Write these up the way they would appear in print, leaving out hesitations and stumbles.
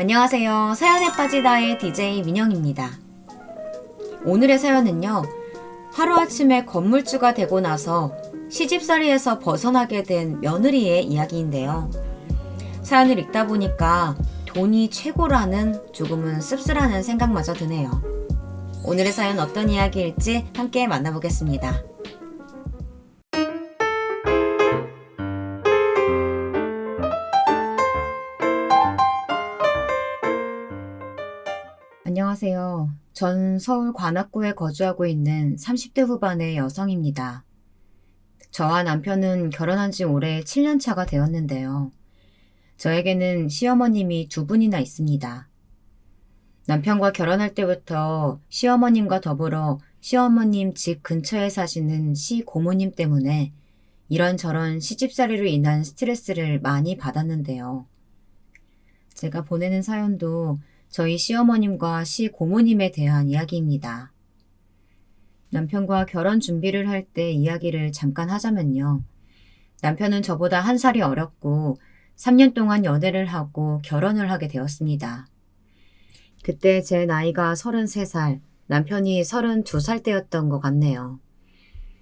안녕하세요. 사연에 빠지다의 DJ 민영입니다. 오늘의 사연은요. 하루아침에 건물주가 되고 나서 시집살이에서 벗어나게 된 며느리의 이야기인데요. 사연을 읽다 보니까 돈이 최고라는 조금은 씁쓸하는 생각마저 드네요. 오늘의 사연 어떤 이야기일지 함께 만나보겠습니다. 안녕하세요. 전 서울 관악구에 거주하고 있는 30대 후반의 여성입니다. 저와 남편은 결혼한 지 올해 7년 차가 되었는데요. 저에게는 시어머님이 두 분이나 있습니다. 남편과 결혼할 때부터 시어머님과 더불어 시어머님 집 근처에 사시는 시고모님 때문에 이런저런 시집살이로 인한 스트레스를 많이 받았는데요. 제가 보내는 사연도 저희 시어머님과 시고모님에 대한 이야기입니다. 남편과 결혼 준비를 할 때 이야기를 잠깐 하자면요. 남편은 저보다 한 살이 어렸고 3년 동안 연애를 하고 결혼을 하게 되었습니다. 그때 제 나이가 33살, 남편이 32살 때였던 것 같네요.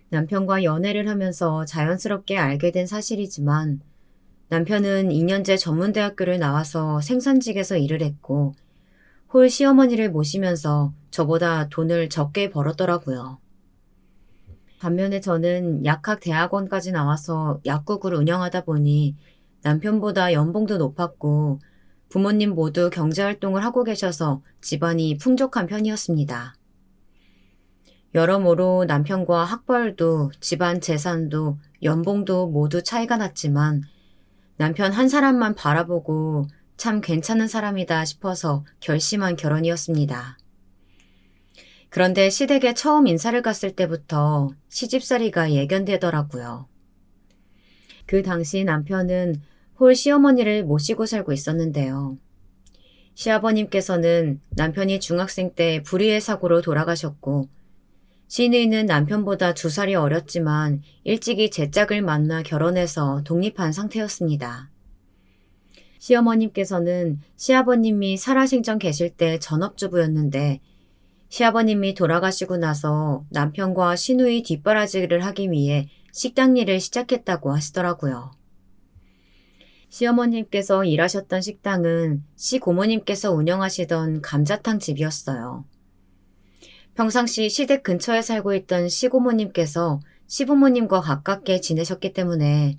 남편과 연애를 하면서 자연스럽게 알게 된 사실이지만 남편은 2년제 전문대학교를 나와서 생산직에서 일을 했고 홀 시어머니를 모시면서 저보다 돈을 적게 벌었더라고요. 반면에 저는 약학대학원까지 나와서 약국을 운영하다 보니 남편보다 연봉도 높았고 부모님 모두 경제활동을 하고 계셔서 집안이 풍족한 편이었습니다. 여러모로 남편과 학벌도 집안 재산도 연봉도 모두 차이가 났지만 남편 한 사람만 바라보고 참 괜찮은 사람이다 싶어서 결심한 결혼이었습니다. 그런데 시댁에 처음 인사를 갔을 때부터 시집살이가 예견되더라고요. 그 당시 남편은 홀 시어머니를 모시고 살고 있었는데요. 시아버님께서는 남편이 중학생 때 불의의 사고로 돌아가셨고 시누이는 남편보다 2살이 어렸지만 일찍이 제 짝을 만나 결혼해서 독립한 상태였습니다. 시어머님께서는 시아버님이 살아생전 계실 때 전업주부였는데 시아버님이 돌아가시고 나서 남편과 시누이 뒷바라지를 하기 위해 식당 일을 시작했다고 하시더라고요. 시어머님께서 일하셨던 식당은 시고모님께서 운영하시던 감자탕 집이었어요. 평상시 시댁 근처에 살고 있던 시고모님께서 시부모님과 가깝게 지내셨기 때문에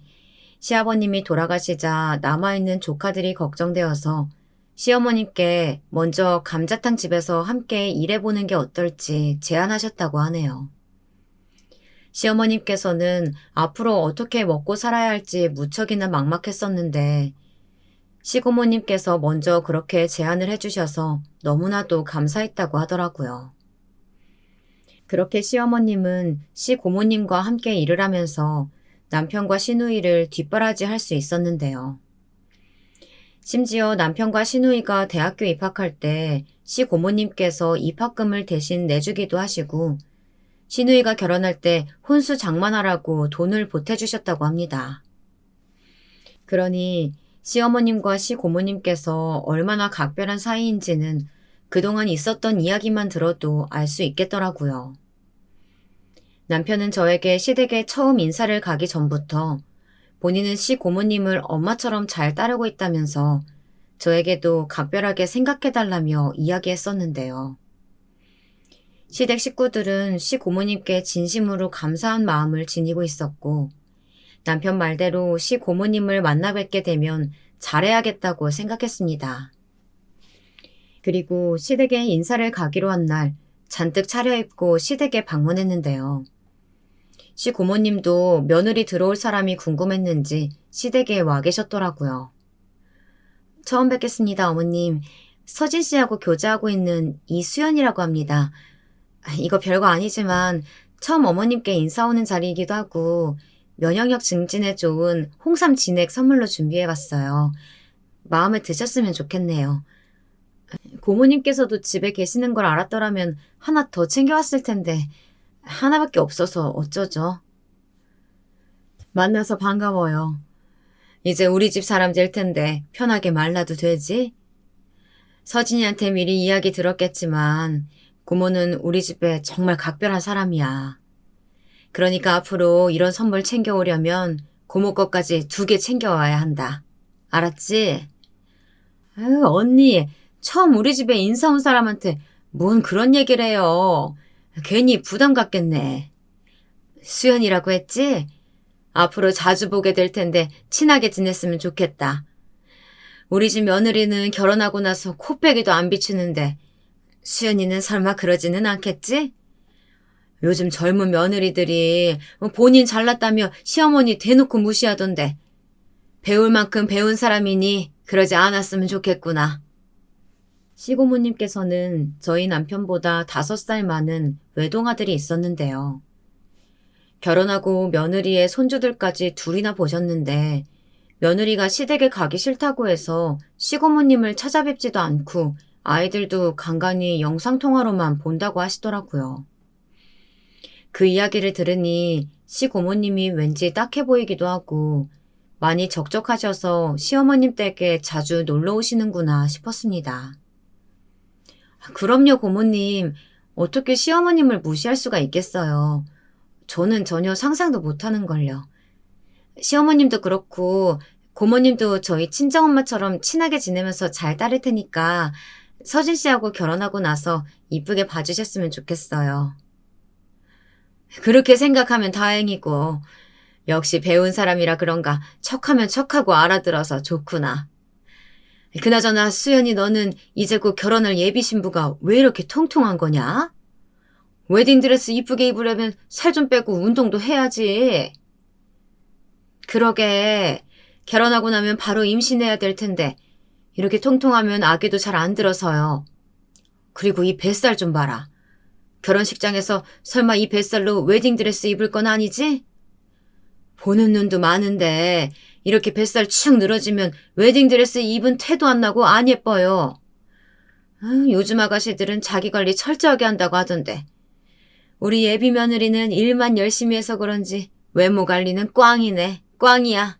시아버님이 돌아가시자 남아있는 조카들이 걱정되어서 시어머님께 먼저 감자탕 집에서 함께 일해보는 게 어떨지 제안하셨다고 하네요. 시어머님께서는 앞으로 어떻게 먹고 살아야 할지 무척이나 막막했었는데 시고모님께서 먼저 그렇게 제안을 해주셔서 너무나도 감사했다고 하더라고요. 그렇게 시어머님은 시고모님과 함께 일을 하면서 남편과 시누이를 뒷바라지할 수 있었는데요. 심지어 남편과 시누이가 대학교 입학할 때 시고모님께서 입학금을 대신 내주기도 하시고 시누이가 결혼할 때 혼수 장만하라고 돈을 보태주셨다고 합니다. 그러니 시어머님과 시고모님께서 얼마나 각별한 사이인지는 그동안 있었던 이야기만 들어도 알 수 있겠더라고요. 남편은 저에게 시댁에 처음 인사를 가기 전부터 본인은 시고모님을 엄마처럼 잘 따르고 있다면서 저에게도 각별하게 생각해달라며 이야기했었는데요. 시댁 식구들은 시고모님께 진심으로 감사한 마음을 지니고 있었고 남편 말대로 시고모님을 만나 뵙게 되면 잘해야겠다고 생각했습니다. 그리고 시댁에 인사를 가기로 한 날 잔뜩 차려입고 시댁에 방문했는데요. 시고모님도 며느리 들어올 사람이 궁금했는지 시댁에 와 계셨더라고요. 처음 뵙겠습니다, 어머님. 서진 씨하고 교제하고 있는 이수연이라고 합니다. 이거 별거 아니지만 처음 어머님께 인사 오는 자리이기도 하고 면역력 증진에 좋은 홍삼 진액 선물로 준비해봤어요. 마음에 드셨으면 좋겠네요. 고모님께서도 집에 계시는 걸 알았더라면 하나 더 챙겨왔을 텐데 하나밖에 없어서 어쩌죠? 만나서 반가워요. 이제 우리 집 사람 될 텐데 편하게 말라도 되지? 서진이한테 미리 이야기 들었겠지만 고모는 우리 집에 정말 각별한 사람이야. 그러니까 앞으로 이런 선물 챙겨오려면 고모 것까지 2개 챙겨와야 한다. 알았지? 아유, 언니, 처음 우리 집에 인사 온 사람한테 뭔 그런 얘기를 해요. 괜히 부담 갖겠네. 수연이라고 했지? 앞으로 자주 보게 될 텐데 친하게 지냈으면 좋겠다. 우리 집 며느리는 결혼하고 나서 코빼기도 안 비추는데 수연이는 설마 그러지는 않겠지? 요즘 젊은 며느리들이 본인 잘났다며 시어머니 대놓고 무시하던데 배울 만큼 배운 사람이니 그러지 않았으면 좋겠구나. 시고모님께서는 저희 남편보다 5살 많은 외동아들이 있었는데요. 결혼하고 며느리의 손주들까지 2이나 보셨는데 며느리가 시댁에 가기 싫다고 해서 시고모님을 찾아뵙지도 않고 아이들도 간간히 영상통화로만 본다고 하시더라고요. 그 이야기를 들으니 시고모님이 왠지 딱해 보이기도 하고 많이 적적하셔서 시어머님 댁에 자주 놀러 오시는구나 싶었습니다. 그럼요, 고모님. 어떻게 시어머님을 무시할 수가 있겠어요. 저는 전혀 상상도 못하는걸요. 시어머님도 그렇고 고모님도 저희 친정엄마처럼 친하게 지내면서 잘 따를 테니까 서진 씨하고 결혼하고 나서 이쁘게 봐주셨으면 좋겠어요. 그렇게 생각하면 다행이고 역시 배운 사람이라 그런가 척하면 척하고 알아들어서 좋구나. 그나저나 수연이 너는 이제 곧 결혼할 예비 신부가 왜 이렇게 통통한 거냐? 웨딩드레스 이쁘게 입으려면 살 좀 빼고 운동도 해야지. 그러게 결혼하고 나면 바로 임신해야 될 텐데 이렇게 통통하면 아기도 잘 안 들어서요. 그리고 이 뱃살 좀 봐라. 결혼식장에서 설마 이 뱃살로 웨딩드레스 입을 건 아니지? 보는 눈도 많은데 이렇게 뱃살 축 늘어지면 웨딩드레스 입은 태도 안 나고 안 예뻐요. 요즘 아가씨들은 자기 관리 철저하게 한다고 하던데 우리 예비 며느리는 일만 열심히 해서 그런지 외모 관리는 꽝이네. 꽝이야.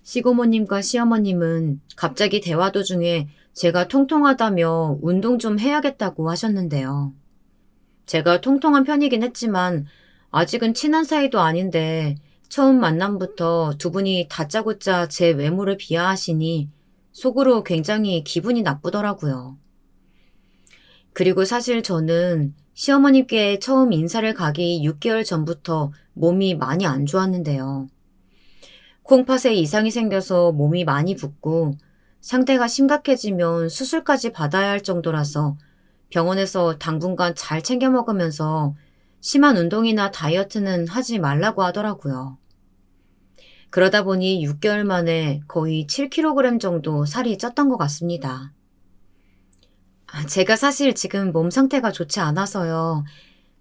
시고모님과 시어머님은 갑자기 대화 도중에 제가 통통하다며 운동 좀 해야겠다고 하셨는데요. 제가 통통한 편이긴 했지만 아직은 친한 사이도 아닌데 처음 만남부터 2분이 다짜고짜 제 외모를 비하하시니 속으로 굉장히 기분이 나쁘더라고요. 그리고 사실 저는 시어머님께 처음 인사를 가기 6개월 전부터 몸이 많이 안 좋았는데요. 콩팥에 이상이 생겨서 몸이 많이 붓고 상태가 심각해지면 수술까지 받아야 할 정도라서 병원에서 당분간 잘 챙겨 먹으면서 심한 운동이나 다이어트는 하지 말라고 하더라고요. 그러다 보니 6개월 만에 거의 7kg 정도 살이 쪘던 것 같습니다. 제가 사실 지금 몸 상태가 좋지 않아서요.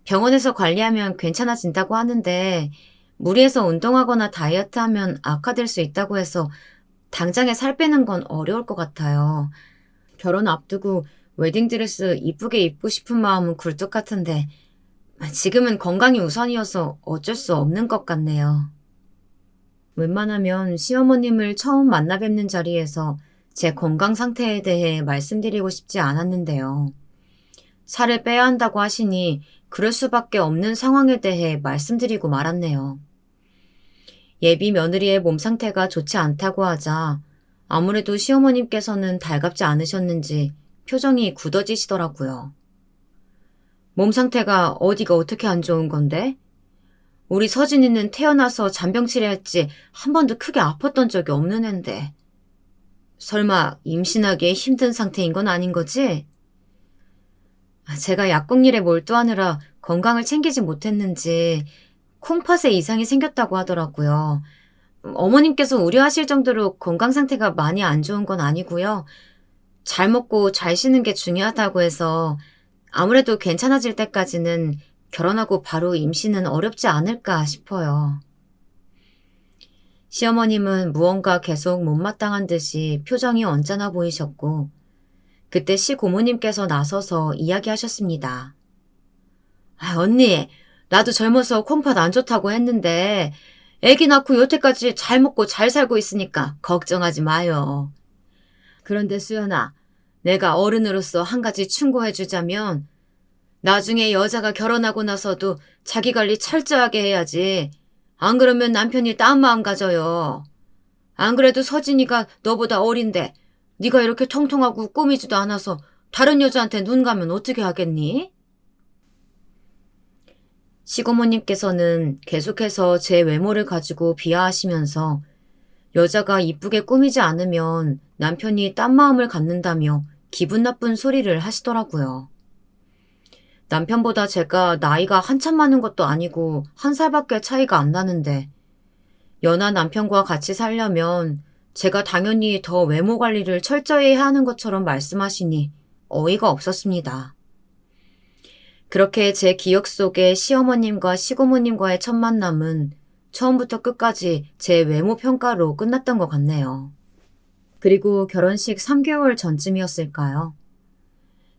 병원에서 관리하면 괜찮아진다고 하는데 무리해서 운동하거나 다이어트하면 악화될 수 있다고 해서 당장에 살 빼는 건 어려울 것 같아요. 결혼 앞두고 웨딩드레스 이쁘게 입고 싶은 마음은 굴뚝 같은데 지금은 건강이 우선이어서 어쩔 수 없는 것 같네요. 웬만하면 시어머님을 처음 만나 뵙는 자리에서 제 건강 상태에 대해 말씀드리고 싶지 않았는데요. 살을 빼야 한다고 하시니 그럴 수밖에 없는 상황에 대해 말씀드리고 말았네요. 예비 며느리의 몸 상태가 좋지 않다고 하자 아무래도 시어머님께서는 달갑지 않으셨는지 표정이 굳어지시더라고요. 몸 상태가 어디가 어떻게 안 좋은 건데? 우리 서진이는 태어나서 잔병 치레했지 한 번도 크게 아팠던 적이 없는 앤데. 설마 임신하기에 힘든 상태인 건 아닌 거지? 제가 약국일에 몰두하느라 건강을 챙기지 못했는지 콩팥에 이상이 생겼다고 하더라고요. 어머님께서 우려하실 정도로 건강 상태가 많이 안 좋은 건 아니고요. 잘 먹고 잘 쉬는 게 중요하다고 해서 아무래도 괜찮아질 때까지는 결혼하고 바로 임신은 어렵지 않을까 싶어요. 시어머님은 무언가 계속 못마땅한 듯이 표정이 언짢아 보이셨고 그때 시고모님께서 나서서 이야기하셨습니다. 언니, 나도 젊어서 콩팥 안 좋다고 했는데 애기 낳고 여태까지 잘 먹고 잘 살고 있으니까 걱정하지 마요. 그런데 수연아, 내가 어른으로서 한 가지 충고해주자면 나중에 여자가 결혼하고 나서도 자기 관리 철저하게 해야지. 안 그러면 남편이 딴 마음 가져요. 안 그래도 서진이가 너보다 어린데 네가 이렇게 통통하고 꾸미지도 않아서 다른 여자한테 눈 가면 어떻게 하겠니? 시고모님께서는 계속해서 제 외모를 가지고 비하하시면서 여자가 이쁘게 꾸미지 않으면 남편이 딴 마음을 갖는다며 기분 나쁜 소리를 하시더라고요. 남편보다 제가 나이가 한참 많은 것도 아니고 1살밖에 차이가 안 나는데 연하 남편과 같이 살려면 제가 당연히 더 외모 관리를 철저히 해야 하는 것처럼 말씀하시니 어이가 없었습니다. 그렇게 제 기억 속에 시어머님과 시고모님과의 첫 만남은 처음부터 끝까지 제 외모 평가로 끝났던 것 같네요. 그리고 결혼식 3개월 전쯤이었을까요?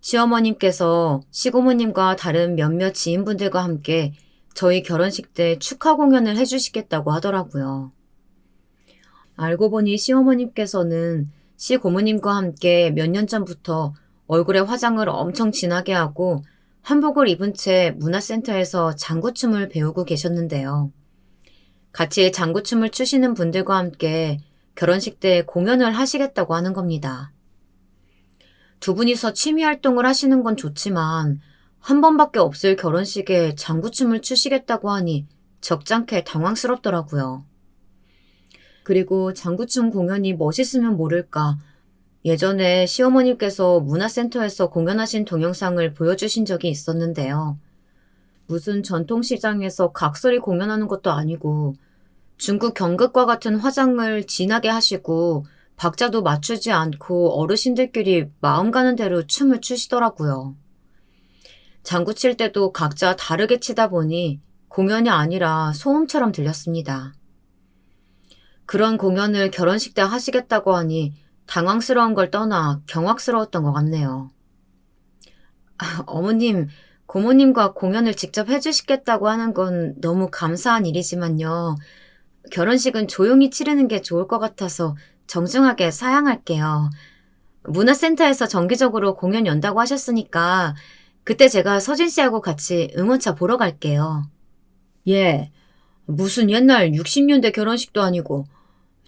시어머님께서 시고모님과 다른 몇몇 지인분들과 함께 저희 결혼식 때 축하 공연을 해주시겠다고 하더라고요. 알고 보니 시어머님께서는 시고모님과 함께 몇 년 전부터 얼굴에 화장을 엄청 진하게 하고 한복을 입은 채 문화센터에서 장구춤을 배우고 계셨는데요. 같이 장구춤을 추시는 분들과 함께 결혼식 때 공연을 하시겠다고 하는 겁니다. 두 분이서 취미 활동을 하시는 건 좋지만 한 번밖에 없을 결혼식에 장구춤을 추시겠다고 하니 적잖게 당황스럽더라고요. 그리고 장구춤 공연이 멋있으면 모를까 예전에 시어머니께서 문화센터에서 공연하신 동영상을 보여주신 적이 있었는데요. 무슨 전통시장에서 각설이 공연하는 것도 아니고 중국 경극과 같은 화장을 진하게 하시고 박자도 맞추지 않고 어르신들끼리 마음 가는 대로 춤을 추시더라고요. 장구 칠 때도 각자 다르게 치다 보니 공연이 아니라 소음처럼 들렸습니다. 그런 공연을 결혼식 때 하시겠다고 하니 당황스러운 걸 떠나 경악스러웠던 것 같네요. 어머님, 고모님과 공연을 직접 해주시겠다고 하는 건 너무 감사한 일이지만요. 결혼식은 조용히 치르는 게 좋을 것 같아서 정중하게 사양할게요. 문화센터에서 정기적으로 공연 연다고 하셨으니까 그때 제가 서진 씨하고 같이 응원차 보러 갈게요. 예, 무슨 옛날 60년대 결혼식도 아니고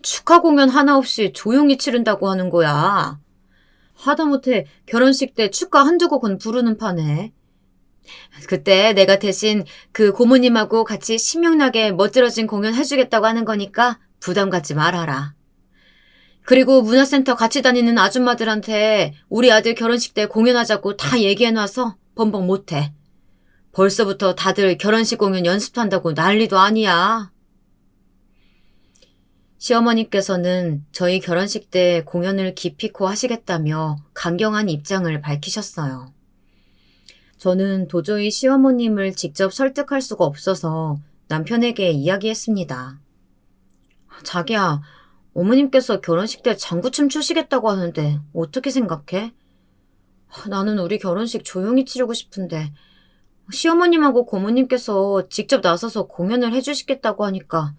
축하 공연 하나 없이 조용히 치른다고 하는 거야. 하다못해 결혼식 때 축가 한두 곡은 부르는 판에. 그때 내가 대신 그 고모님하고 같이 신명나게 멋들어진 공연 해주겠다고 하는 거니까 부담 갖지 말아라. 그리고 문화센터 같이 다니는 아줌마들한테 우리 아들 결혼식 때 공연하자고 다 얘기해놔서 번복 못해. 벌써부터 다들 결혼식 공연 연습한다고 난리도 아니야. 시어머니께서는 저희 결혼식 때 공연을 기피코 하시겠다며 강경한 입장을 밝히셨어요. 저는 도저히 시어머님을 직접 설득할 수가 없어서 남편에게 이야기했습니다. 자기야, 어머님께서 결혼식 때 장구춤 추시겠다고 하는데 어떻게 생각해? 나는 우리 결혼식 조용히 치르고 싶은데 시어머님하고 고모님께서 직접 나서서 공연을 해주시겠다고 하니까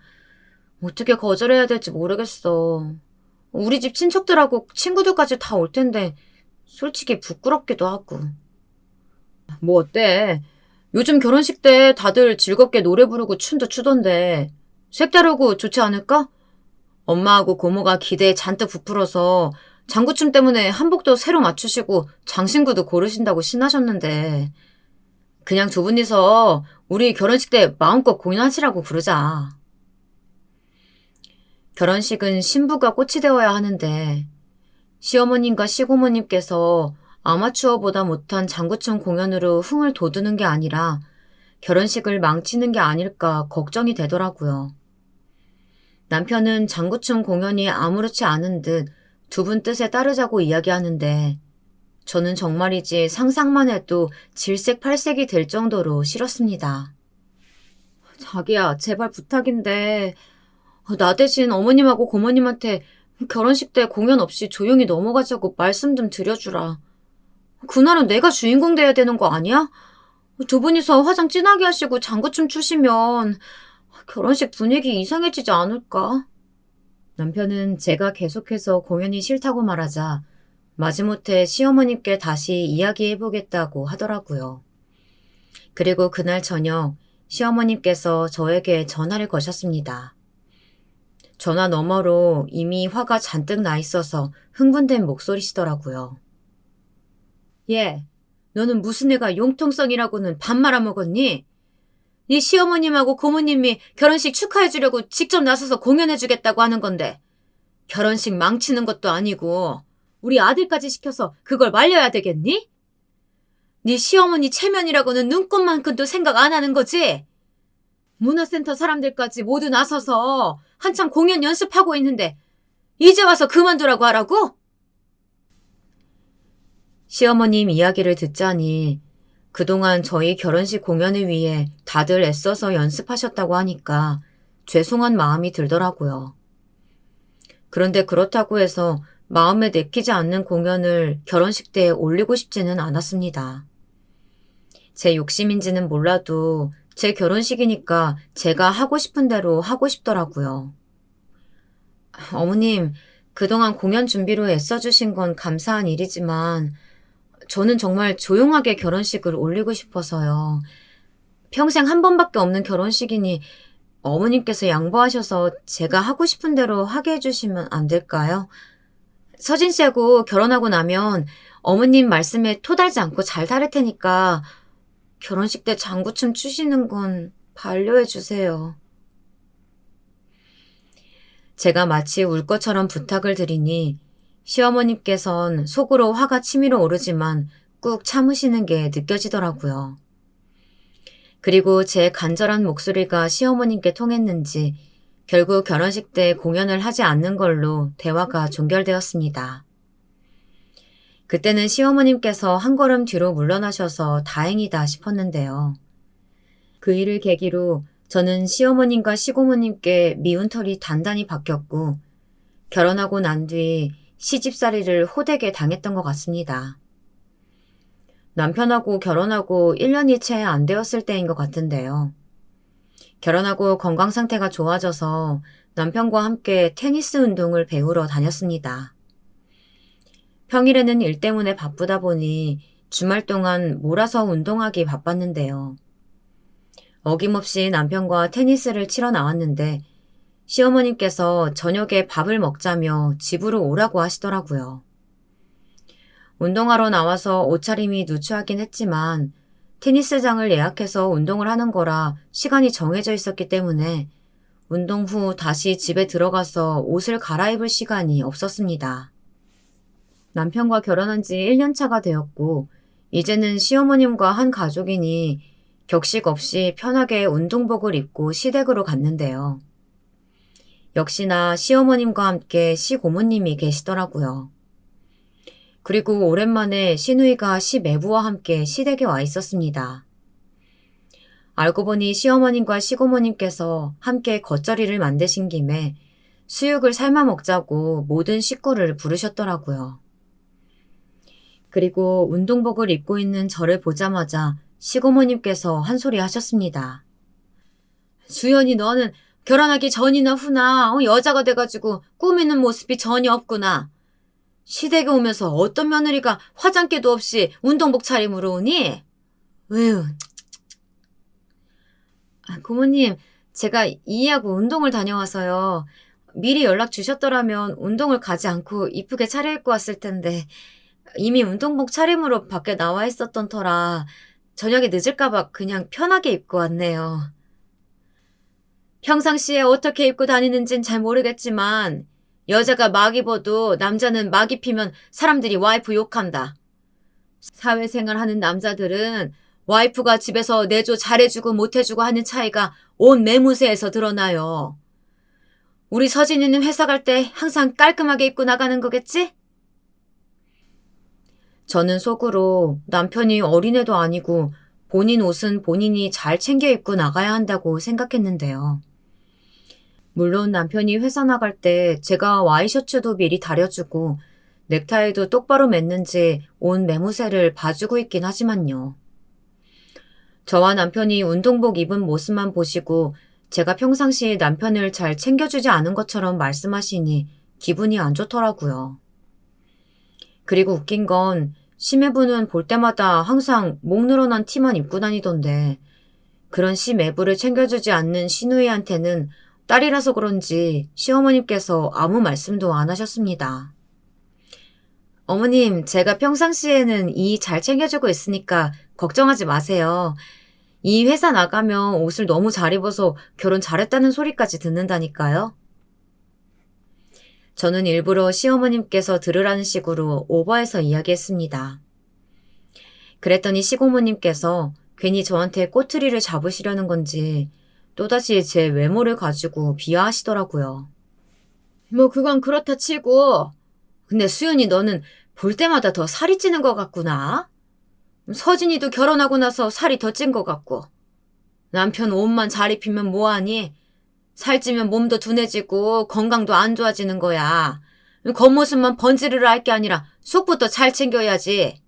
어떻게 거절해야 될지 모르겠어. 우리 집 친척들하고 친구들까지 다 올 텐데 솔직히 부끄럽기도 하고. 뭐 어때? 요즘 결혼식 때 다들 즐겁게 노래 부르고 춤도 추던데 색다르고 좋지 않을까? 엄마하고 고모가 기대에 잔뜩 부풀어서 장구춤 때문에 한복도 새로 맞추시고 장신구도 고르신다고 신나셨는데 그냥 두 분이서 우리 결혼식 때 마음껏 공연하시라고 부르자. 결혼식은 신부가 꽃이 되어야 하는데 시어머님과 시고모님께서 아마추어보다 못한 장구춤 공연으로 흥을 돋우는 게 아니라 결혼식을 망치는 게 아닐까 걱정이 되더라고요. 남편은 장구춤 공연이 아무렇지 않은 듯 두 분 뜻에 따르자고 이야기하는데 저는 정말이지 상상만 해도 질색팔색이 될 정도로 싫었습니다. 자기야, 제발 부탁인데 나 대신 어머님하고 고모님한테 결혼식 때 공연 없이 조용히 넘어가자고 말씀 좀 드려주라. 그날은 내가 주인공 돼야 되는 거 아니야? 두 분이서 화장 진하게 하시고 장구춤 추시면 결혼식 분위기 이상해지지 않을까? 남편은 제가 계속해서 공연이 싫다고 말하자 마지못해 시어머님께 다시 이야기해보겠다고 하더라고요. 그리고 그날 저녁 시어머님께서 저에게 전화를 거셨습니다. 전화 너머로 이미 화가 잔뜩 나 있어서 흥분된 목소리시더라고요. 얘, 너는 무슨 애가 융통성이라고는 밥 말아먹었니? 네 시어머님하고 고모님이 결혼식 축하해주려고 직접 나서서 공연해주겠다고 하는 건데 결혼식 망치는 것도 아니고 우리 아들까지 시켜서 그걸 말려야 되겠니? 네 시어머니 체면이라고는 눈꼽만큼도 생각 안 하는 거지? 문화센터 사람들까지 모두 나서서 한참 공연 연습하고 있는데 이제 와서 그만두라고 하라고? 시어머님 이야기를 듣자니 그동안 저희 결혼식 공연을 위해 다들 애써서 연습하셨다고 하니까 죄송한 마음이 들더라고요. 그런데 그렇다고 해서 마음에 내키지 않는 공연을 결혼식 때에 올리고 싶지는 않았습니다. 제 욕심인지는 몰라도 제 결혼식이니까 제가 하고 싶은 대로 하고 싶더라고요. 어머님, 그동안 공연 준비로 애써주신 건 감사한 일이지만 저는 정말 조용하게 결혼식을 올리고 싶어서요. 평생 한 번밖에 없는 결혼식이니 어머님께서 양보하셔서 제가 하고 싶은 대로 하게 해주시면 안 될까요? 서진 씨하고 결혼하고 나면 어머님 말씀에 토달지 않고 잘 다를 테니까 결혼식 때 장구춤 추시는 건 반려해 주세요. 제가 마치 울 것처럼 부탁을 드리니 시어머님께선 속으로 화가 치밀어 오르지만 꾹 참으시는 게 느껴지더라고요. 그리고 제 간절한 목소리가 시어머님께 통했는지 결국 결혼식 때 공연을 하지 않는 걸로 대화가 종결되었습니다. 그때는 시어머님께서 한 걸음 뒤로 물러나셔서 다행이다 싶었는데요. 그 일을 계기로 저는 시어머님과 시고모님께 미운 털이 단단히 박혔고 결혼하고 난 뒤 시집살이를 호되게 당했던 것 같습니다. 남편하고 결혼하고 1년이 채 안 되었을 때인 것 같은데요. 결혼하고 건강 상태가 좋아져서 남편과 함께 테니스 운동을 배우러 다녔습니다. 평일에는 일 때문에 바쁘다 보니 주말 동안 몰아서 운동하기 바빴는데요. 어김없이 남편과 테니스를 치러 나왔는데 시어머님께서 저녁에 밥을 먹자며 집으로 오라고 하시더라고요. 운동하러 나와서 옷차림이 누추하긴 했지만 테니스장을 예약해서 운동을 하는 거라 시간이 정해져 있었기 때문에 운동 후 다시 집에 들어가서 옷을 갈아입을 시간이 없었습니다. 남편과 결혼한 지 1년 차가 되었고 이제는 시어머님과 한 가족이니 격식 없이 편하게 운동복을 입고 시댁으로 갔는데요. 역시나 시어머님과 함께 시고모님이 계시더라고요. 그리고 오랜만에 시누이가 시매부와 함께 시댁에 와 있었습니다. 알고 보니 시어머님과 시고모님께서 함께 겉절이를 만드신 김에 수육을 삶아 먹자고 모든 식구를 부르셨더라고요. 그리고 운동복을 입고 있는 저를 보자마자 시고모님께서 한 소리 하셨습니다. 주연이 너는 결혼하기 전이나 후나 여자가 돼가지고 꾸미는 모습이 전혀 없구나. 시댁에 오면서 어떤 며느리가 화장기도 없이 운동복 차림으로 오니? 으유. 고모님, 제가 이해하고 운동을 다녀와서요. 미리 연락 주셨더라면 운동을 가지 않고 이쁘게 차려입고 왔을 텐데 이미 운동복 차림으로 밖에 나와 있었던 터라 저녁에 늦을까봐 그냥 편하게 입고 왔네요. 평상시에 어떻게 입고 다니는진 잘 모르겠지만 여자가 막 입어도 남자는 막 입히면 사람들이 와이프 욕한다. 사회생활 하는 남자들은 와이프가 집에서 내조 잘해주고 못해주고 하는 차이가 온 매무새에서 드러나요. 우리 서진이는 회사 갈 때 항상 깔끔하게 입고 나가는 거겠지? 저는 속으로 남편이 어린애도 아니고 본인 옷은 본인이 잘 챙겨 입고 나가야 한다고 생각했는데요. 물론 남편이 회사 나갈 때 제가 와이셔츠도 미리 다려주고 넥타이도 똑바로 맸는지 온 매무새를 봐주고 있긴 하지만요. 저와 남편이 운동복 입은 모습만 보시고 제가 평상시 남편을 잘 챙겨주지 않은 것처럼 말씀하시니 기분이 안 좋더라고요. 그리고 웃긴 건 시매부는 볼 때마다 항상 목 늘어난 티만 입고 다니던데 그런 시매부를 챙겨주지 않는 시누이한테는 딸이라서 그런지 시어머님께서 아무 말씀도 안 하셨습니다. 어머님, 제가 평상시에는 이 잘 챙겨주고 있으니까 걱정하지 마세요. 이 회사 나가면 옷을 너무 잘 입어서 결혼 잘했다는 소리까지 듣는다니까요. 저는 일부러 시어머님께서 들으라는 식으로 오버해서 이야기했습니다. 그랬더니 시고모님께서 괜히 저한테 꼬투리를 잡으시려는 건지 또다시 제 외모를 가지고 비하하시더라고요. 뭐 그건 그렇다 치고 근데 수연이 너는 볼 때마다 더 살이 찌는 것 같구나. 서진이도 결혼하고 나서 살이 더 찐 것 같고 남편 옷만 잘 입히면 뭐하니? 살찌면 몸도 둔해지고 건강도 안 좋아지는 거야. 겉모습만 번지르르 할 게 아니라 속부터 잘 챙겨야지.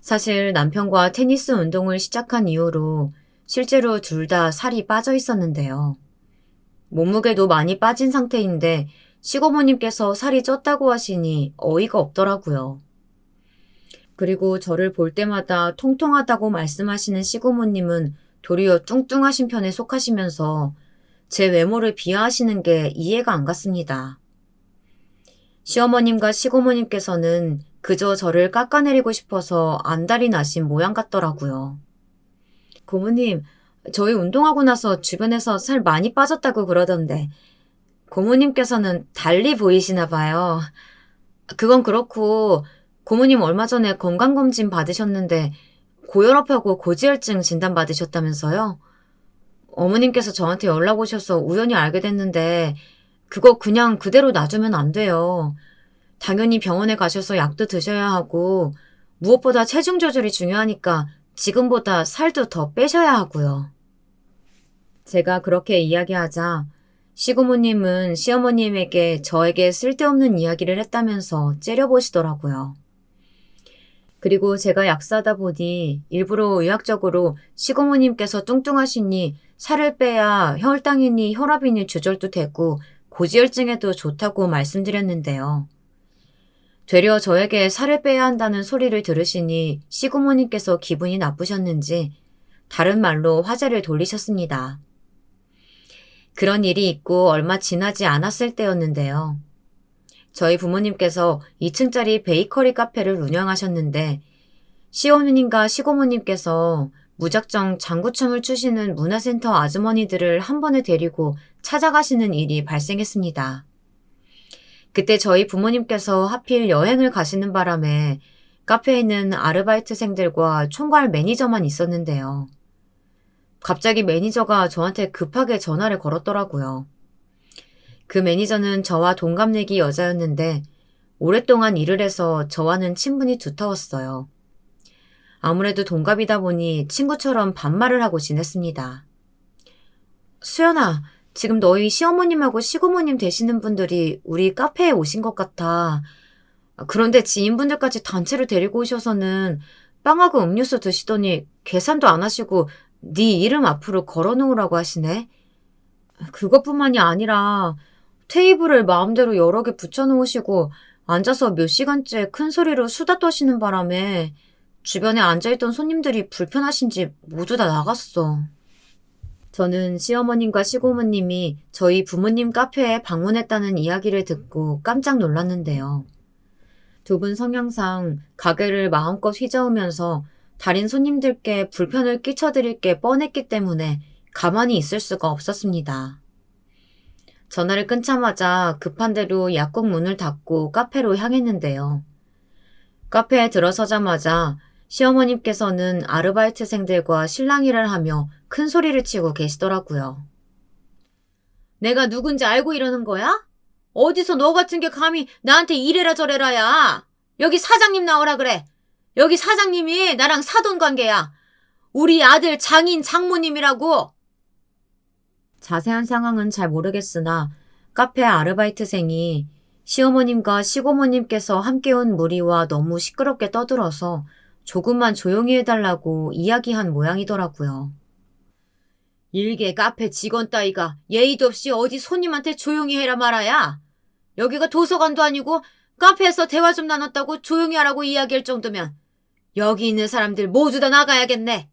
사실 남편과 테니스 운동을 시작한 이후로 실제로 둘 다 살이 빠져 있었는데요. 몸무게도 많이 빠진 상태인데 시고모님께서 살이 쪘다고 하시니 어이가 없더라고요. 그리고 저를 볼 때마다 통통하다고 말씀하시는 시고모님은 도리어 뚱뚱하신 편에 속하시면서 제 외모를 비하하시는 게 이해가 안 갔습니다. 시어머님과 시고모님께서는 그저 저를 깎아내리고 싶어서 안달이 나신 모양 같더라고요. 고모님, 저희 운동하고 나서 주변에서 살 많이 빠졌다고 그러던데 고모님께서는 달리 보이시나 봐요. 그건 그렇고 고모님 얼마 전에 건강검진 받으셨는데 고혈압하고 고지혈증 진단받으셨다면서요? 어머님께서 저한테 연락 오셔서 우연히 알게 됐는데 그거 그냥 그대로 놔두면 안 돼요. 당연히 병원에 가셔서 약도 드셔야 하고 무엇보다 체중 조절이 중요하니까 지금보다 살도 더 빼셔야 하고요. 제가 그렇게 이야기하자 시고모님은 시어머님에게 저에게 쓸데없는 이야기를 했다면서 째려보시더라고요. 그리고 제가 약사다 보니 일부러 의학적으로 시고모님께서 뚱뚱하시니 살을 빼야 혈당이니 혈압이니 조절도 되고 고지혈증에도 좋다고 말씀드렸는데요. 되려 저에게 살을 빼야 한다는 소리를 들으시니 시고모님께서 기분이 나쁘셨는지 다른 말로 화제를 돌리셨습니다. 그런 일이 있고 얼마 지나지 않았을 때였는데요. 저희 부모님께서 2층짜리 베이커리 카페를 운영하셨는데 시어머님과 시고모님께서 무작정 장구춤을 추시는 문화센터 아주머니들을 한 번에 데리고 찾아가시는 일이 발생했습니다. 그때 저희 부모님께서 하필 여행을 가시는 바람에 카페에 있는 아르바이트생들과 총괄 매니저만 있었는데요. 갑자기 매니저가 저한테 급하게 전화를 걸었더라고요. 그 매니저는 저와 동갑내기 여자였는데 오랫동안 일을 해서 저와는 친분이 두터웠어요. 아무래도 동갑이다 보니 친구처럼 반말을 하고 지냈습니다. 수연아, 지금 너희 시어머님하고 시고모님 되시는 분들이 우리 카페에 오신 것 같아. 그런데 지인분들까지 단체로 데리고 오셔서는 빵하고 음료수 드시더니 계산도 안 하시고 네 이름 앞으로 걸어놓으라고 하시네. 그것뿐만이 아니라 테이블을 마음대로 여러 개 붙여놓으시고 앉아서 몇 시간째 큰 소리로 수다 떠시는 바람에 주변에 앉아있던 손님들이 불편하신지 모두 다 나갔어. 저는 시어머님과 시고모님이 저희 부모님 카페에 방문했다는 이야기를 듣고 깜짝 놀랐는데요. 두 분 성향상 가게를 마음껏 휘저으면서 다른 손님들께 불편을 끼쳐드릴 게 뻔했기 때문에 가만히 있을 수가 없었습니다. 전화를 끊자마자 급한 대로 약국 문을 닫고 카페로 향했는데요. 카페에 들어서자마자 시어머님께서는 아르바이트생들과 실랑이를 하며 큰 소리를 치고 계시더라고요. 내가 누군지 알고 이러는 거야? 어디서 너 같은 게 감히 나한테 이래라 저래라야. 여기 사장님 나오라 그래. 여기 사장님이 나랑 사돈 관계야. 우리 아들 장인 장모님이라고. 자세한 상황은 잘 모르겠으나 카페 아르바이트생이 시어머님과 시고모님께서 함께 온 무리와 너무 시끄럽게 떠들어서 조금만 조용히 해달라고 이야기한 모양이더라고요. 일개 카페 직원 따위가 예의도 없이 어디 손님한테 조용히 해라 말아야. 여기가 도서관도 아니고 카페에서 대화 좀 나눴다고 조용히 하라고 이야기할 정도면 여기 있는 사람들 모두 다 나가야겠네.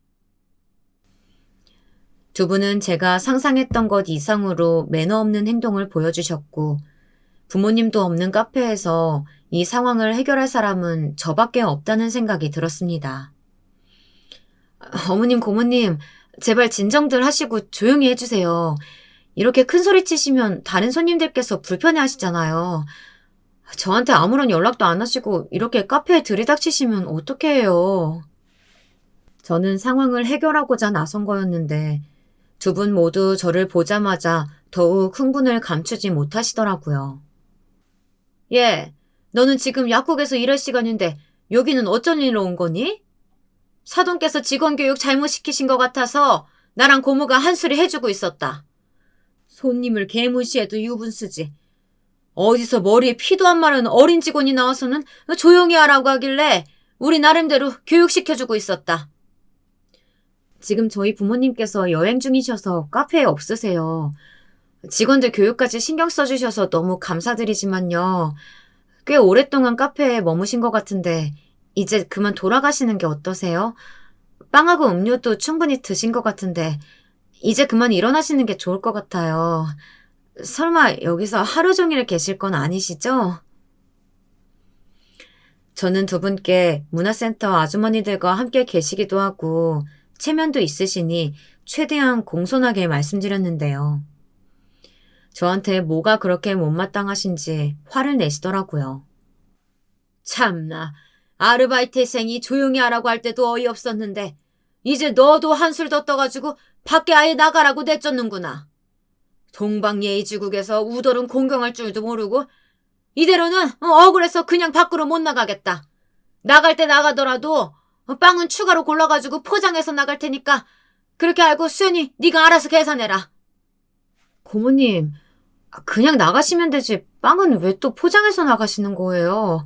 두 분은 제가 상상했던 것 이상으로 매너 없는 행동을 보여주셨고 부모님도 없는 카페에서 이 상황을 해결할 사람은 저밖에 없다는 생각이 들었습니다. 어머님, 고모님, 제발 진정들 하시고 조용히 해주세요. 이렇게 큰 소리 치시면 다른 손님들께서 불편해 하시잖아요. 저한테 아무런 연락도 안 하시고 이렇게 카페에 들이닥치시면 어떡해요. 저는 상황을 해결하고자 나선 거였는데 두 분 모두 저를 보자마자 더욱 흥분을 감추지 못하시더라고요. 예, 너는 지금 약국에서 일할 시간인데 여기는 어쩐 일로 온 거니? 사돈께서 직원 교육 잘못 시키신 것 같아서 나랑 고모가 한수리 해주고 있었다. 손님을 개무시해도 유분수지. 어디서 머리에 피도 안 마른 어린 직원이 나와서는 조용히 하라고 하길래 우리 나름대로 교육시켜주고 있었다. 지금 저희 부모님께서 여행 중이셔서 카페에 없으세요. 직원들 교육까지 신경 써주셔서 너무 감사드리지만요. 꽤 오랫동안 카페에 머무신 것 같은데 이제 그만 돌아가시는 게 어떠세요? 빵하고 음료도 충분히 드신 것 같은데 이제 그만 일어나시는 게 좋을 것 같아요. 설마 여기서 하루 종일 계실 건 아니시죠? 저는 두 분께 문화센터 아주머니들과 함께 계시기도 하고 체면도 있으시니 최대한 공손하게 말씀드렸는데요. 저한테 뭐가 그렇게 못마땅하신지 화를 내시더라고요. 참나, 아르바이트생이 조용히 하라고 할 때도 어이없었는데 이제 너도 한술 더 떠가지고 밖에 아예 나가라고 내쫓는구나. 동방예의지국에서 우더른 공경할 줄도 모르고 이대로는 억울해서 그냥 밖으로 못 나가겠다. 나갈 때 나가더라도 빵은 추가로 골라가지고 포장해서 나갈 테니까 그렇게 알고 수연이 네가 알아서 계산해라. 고모님, 그냥 나가시면 되지 빵은 왜 또 포장해서 나가시는 거예요?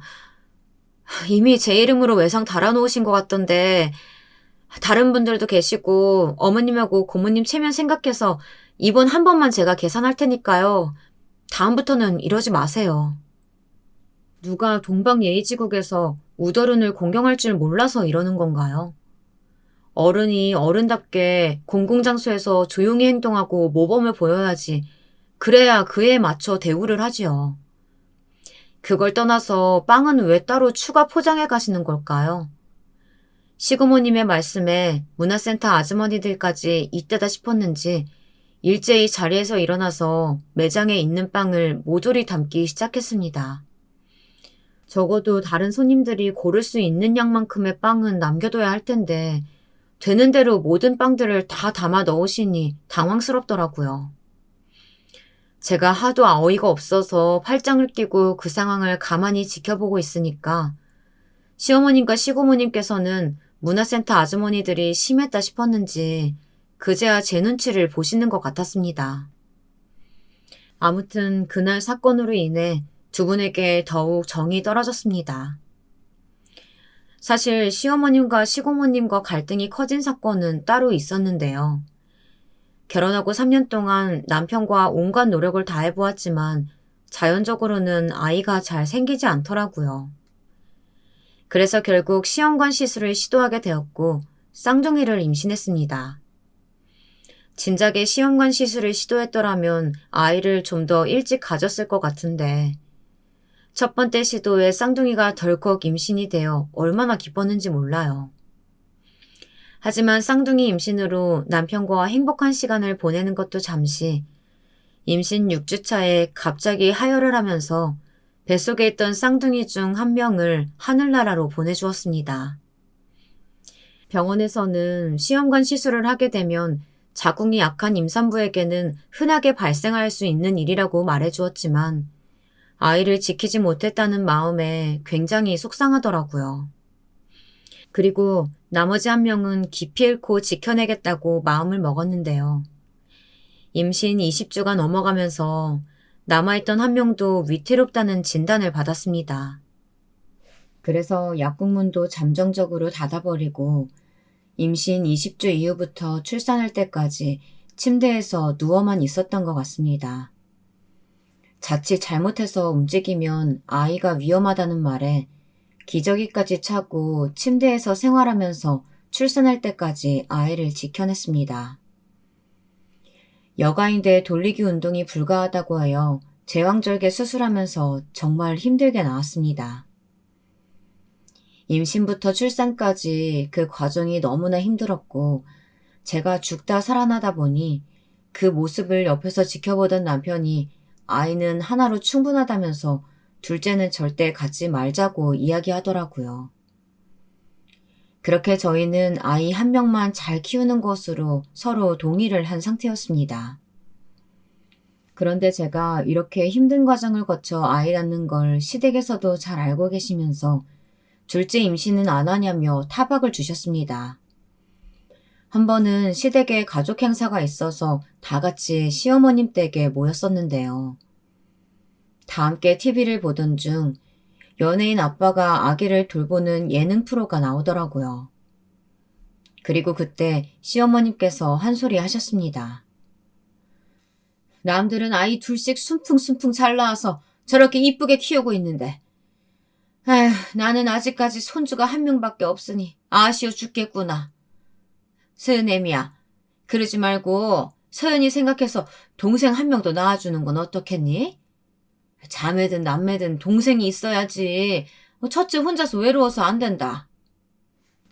이미 제 이름으로 외상 달아놓으신 것 같던데 다른 분들도 계시고 어머님하고 고모님 체면 생각해서 이번 한 번만 제가 계산할 테니까요. 다음부터는 이러지 마세요. 누가 동방예의지국에서 우더른을 공경할 줄 몰라서 이러는 건가요? 어른이 어른답게 공공장소에서 조용히 행동하고 모범을 보여야지 그래야 그에 맞춰 대우를 하지요. 그걸 떠나서 빵은 왜 따로 추가 포장해 가시는 걸까요? 시부모님의 말씀에 문화센터 아주머니들까지 이때다 싶었는지 일제히 자리에서 일어나서 매장에 있는 빵을 모조리 담기 시작했습니다. 적어도 다른 손님들이 고를 수 있는 양만큼의 빵은 남겨둬야 할 텐데 되는 대로 모든 빵들을 다 담아 넣으시니 당황스럽더라고요. 제가 하도 어이가 없어서 팔짱을 끼고 그 상황을 가만히 지켜보고 있으니까 시어머님과 시고모님께서는 문화센터 아주머니들이 심했다 싶었는지 그제야 제 눈치를 보시는 것 같았습니다. 아무튼 그날 사건으로 인해 두 분에게 더욱 정이 떨어졌습니다. 사실 시어머님과 시고모님과 갈등이 커진 사건은 따로 있었는데요. 결혼하고 3년 동안 남편과 온갖 노력을 다해보았지만 자연적으로는 아이가 잘 생기지 않더라고요. 그래서 결국 시험관 시술을 시도하게 되었고 쌍둥이를 임신했습니다. 진작에 시험관 시술을 시도했더라면 아이를 좀 더 일찍 가졌을 것 같은데 첫 번째 시도에 쌍둥이가 덜컥 임신이 되어 얼마나 기뻤는지 몰라요. 하지만 쌍둥이 임신으로 남편과 행복한 시간을 보내는 것도 잠시 임신 6주 차에 갑자기 하혈을 하면서 뱃속에 있던 쌍둥이 중 한 명을 하늘나라로 보내주었습니다. 병원에서는 시험관 시술을 하게 되면 자궁이 약한 임산부에게는 흔하게 발생할 수 있는 일이라고 말해주었지만 아이를 지키지 못했다는 마음에 굉장히 속상하더라고요. 그리고 나머지 한 명은 기피 잃고 지켜내겠다고 마음을 먹었는데요. 임신 20주가 넘어가면서 남아있던 한 명도 위태롭다는 진단을 받았습니다. 그래서 약국문도 잠정적으로 닫아버리고 임신 20주 이후부터 출산할 때까지 침대에서 누워만 있었던 것 같습니다. 자칫 잘못해서 움직이면 아이가 위험하다는 말에 기저귀까지 차고 침대에서 생활하면서 출산할 때까지 아이를 지켜냈습니다. 여가인데 돌리기 운동이 불가하다고 하여 제왕절개 수술하면서 정말 힘들게 나왔습니다. 임신부터 출산까지 그 과정이 너무나 힘들었고 제가 죽다 살아나다 보니 그 모습을 옆에서 지켜보던 남편이 아이는 하나로 충분하다면서 둘째는 절대 갖지 말자고 이야기하더라고요. 그렇게 저희는 아이 한 명만 잘 키우는 것으로 서로 동의를 한 상태였습니다. 그런데 제가 이렇게 힘든 과정을 거쳐 아이 낳는 걸 시댁에서도 잘 알고 계시면서 둘째 임신은 안 하냐며 타박을 주셨습니다. 한 번은 시댁에 가족 행사가 있어서 다 같이 시어머님 댁에 모였었는데요. 다 함께 TV를 보던 중 연예인 아빠가 아기를 돌보는 예능 프로가 나오더라고요. 그리고 그때 시어머님께서 한 소리 하셨습니다. 남들은 아이 둘씩 순풍순풍 잘 낳아서 저렇게 이쁘게 키우고 있는데 에휴, 나는 아직까지 손주가 한 명밖에 없으니 아쉬워 죽겠구나. 서연애미야, 그러지 말고 서연이 생각해서 동생 한 명 더 낳아주는 건 어떻겠니? 자매든 남매든 동생이 있어야지. 첫째 혼자서 외로워서 안 된다.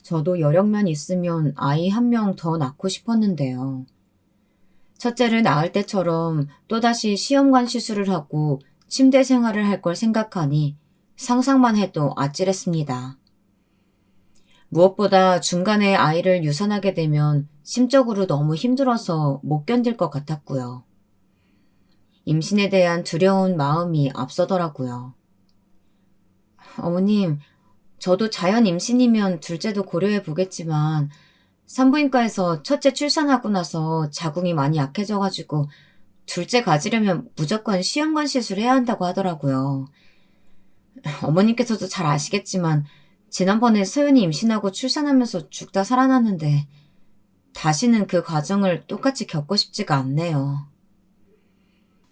저도 여력만 있으면 아이 한 명 더 낳고 싶었는데요. 첫째를 낳을 때처럼 또다시 시험관 시술을 하고 침대 생활을 할 걸 생각하니 상상만 해도 아찔했습니다. 무엇보다 중간에 아이를 유산하게 되면 심적으로 너무 힘들어서 못 견딜 것 같았고요. 임신에 대한 두려운 마음이 앞서더라고요. 어머님, 저도 자연 임신이면 둘째도 고려해 보겠지만 산부인과에서 첫째 출산하고 나서 자궁이 많이 약해져가지고 둘째 가지려면 무조건 시험관 시술해야 한다고 하더라고요. 어머님께서도 잘 아시겠지만 지난번에 서연이 임신하고 출산하면서 죽다 살아났는데 다시는 그 과정을 똑같이 겪고 싶지가 않네요.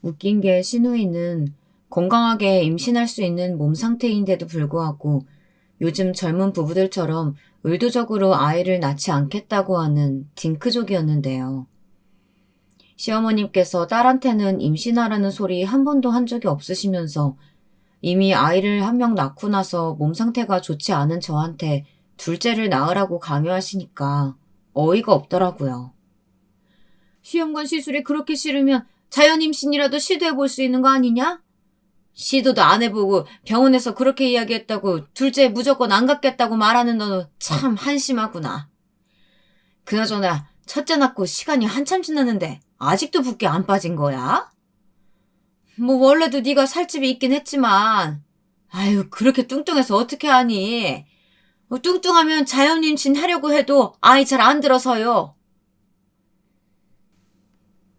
웃긴 게 시누이는 건강하게 임신할 수 있는 몸 상태인데도 불구하고 요즘 젊은 부부들처럼 의도적으로 아이를 낳지 않겠다고 하는 딩크족이었는데요. 시어머님께서 딸한테는 임신하라는 소리 한 번도 한 적이 없으시면서 이미 아이를 한 명 낳고 나서 몸 상태가 좋지 않은 저한테 둘째를 낳으라고 강요하시니까 어이가 없더라고요. 시험관 시술이 그렇게 싫으면 자연 임신이라도 시도해볼 수 있는 거 아니냐? 시도도 안 해보고 병원에서 그렇게 이야기했다고 둘째 무조건 안 갖겠다고 말하는 너는 참 한심하구나. 그나저나 첫째 낳고 시간이 한참 지났는데 아직도 붓기 안 빠진 거야? 뭐 원래도 네가 살집이 있긴 했지만 아유 그렇게 뚱뚱해서 어떻게 하니? 뚱뚱하면 자연 임신하려고 해도 아이 잘 안 들어서요.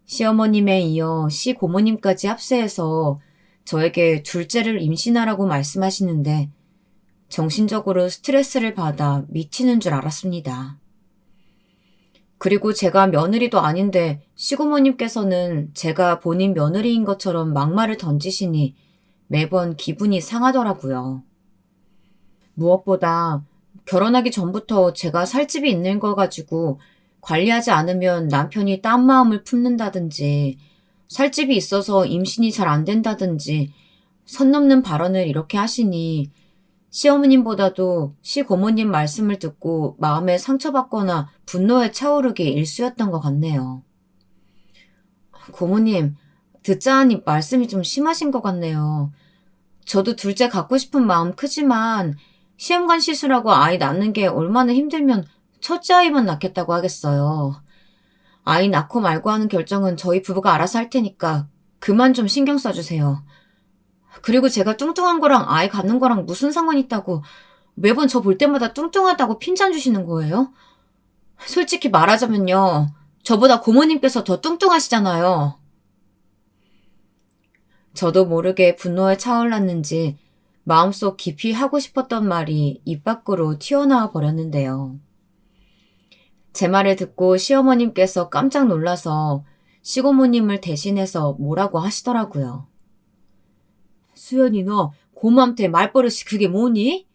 시어머님에 이어 시고모님까지 합세해서 저에게 둘째를 임신하라고 말씀하시는데 정신적으로 스트레스를 받아 미치는 줄 알았습니다. 그리고 제가 며느리도 아닌데 시고모님께서는 제가 본인 며느리인 것처럼 막말을 던지시니 매번 기분이 상하더라고요. 무엇보다 결혼하기 전부터 제가 살집이 있는 걸 가지고 관리하지 않으면 남편이 딴 마음을 품는다든지 살집이 있어서 임신이 잘 안 된다든지 선 넘는 발언을 이렇게 하시니 시어머님보다도 시고모님 말씀을 듣고 마음에 상처받거나 분노에 차오르기 일쑤였던 것 같네요. 고모님, 듣자 하니 말씀이 좀 심하신 것 같네요. 저도 둘째 갖고 싶은 마음 크지만 시험관 시술하고 아이 낳는 게 얼마나 힘들면 첫째 아이만 낳겠다고 하겠어요. 아이 낳고 말고 하는 결정은 저희 부부가 알아서 할 테니까 그만 좀 신경 써주세요. 그리고 제가 뚱뚱한 거랑 아이 갖는 거랑 무슨 상관 있다고 매번 저 볼 때마다 뚱뚱하다고 핀잔 주시는 거예요? 솔직히 말하자면요. 저보다 고모님께서 더 뚱뚱하시잖아요. 저도 모르게 분노에 차올랐는지 마음속 깊이 하고 싶었던 말이 입 밖으로 튀어나와 버렸는데요. 제 말을 듣고 시어머님께서 깜짝 놀라서 시고모님을 대신해서 뭐라고 하시더라고요. 수연이 너 고모한테 말버릇이 그게 뭐니?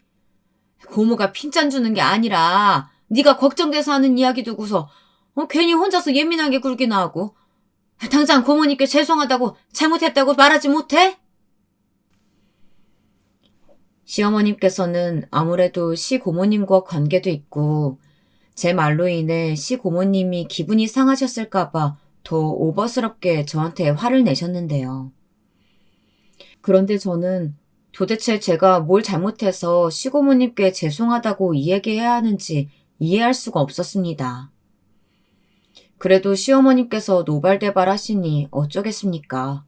고모가 핀잔 주는 게 아니라 네가 걱정돼서 하는 이야기 두고서 괜히 혼자서 예민하게 굴기나 하고 당장 고모님께 죄송하다고 잘못했다고 말하지 못해? 시어머님께서는 아무래도 시고모님과 관계도 있고 제 말로 인해 시고모님이 기분이 상하셨을까봐 더 오버스럽게 저한테 화를 내셨는데요. 그런데 저는 도대체 제가 뭘 잘못해서 시고모님께 죄송하다고 이야기해야 하는지 이해할 수가 없었습니다. 그래도 시어머님께서 노발대발 하시니 어쩌겠습니까?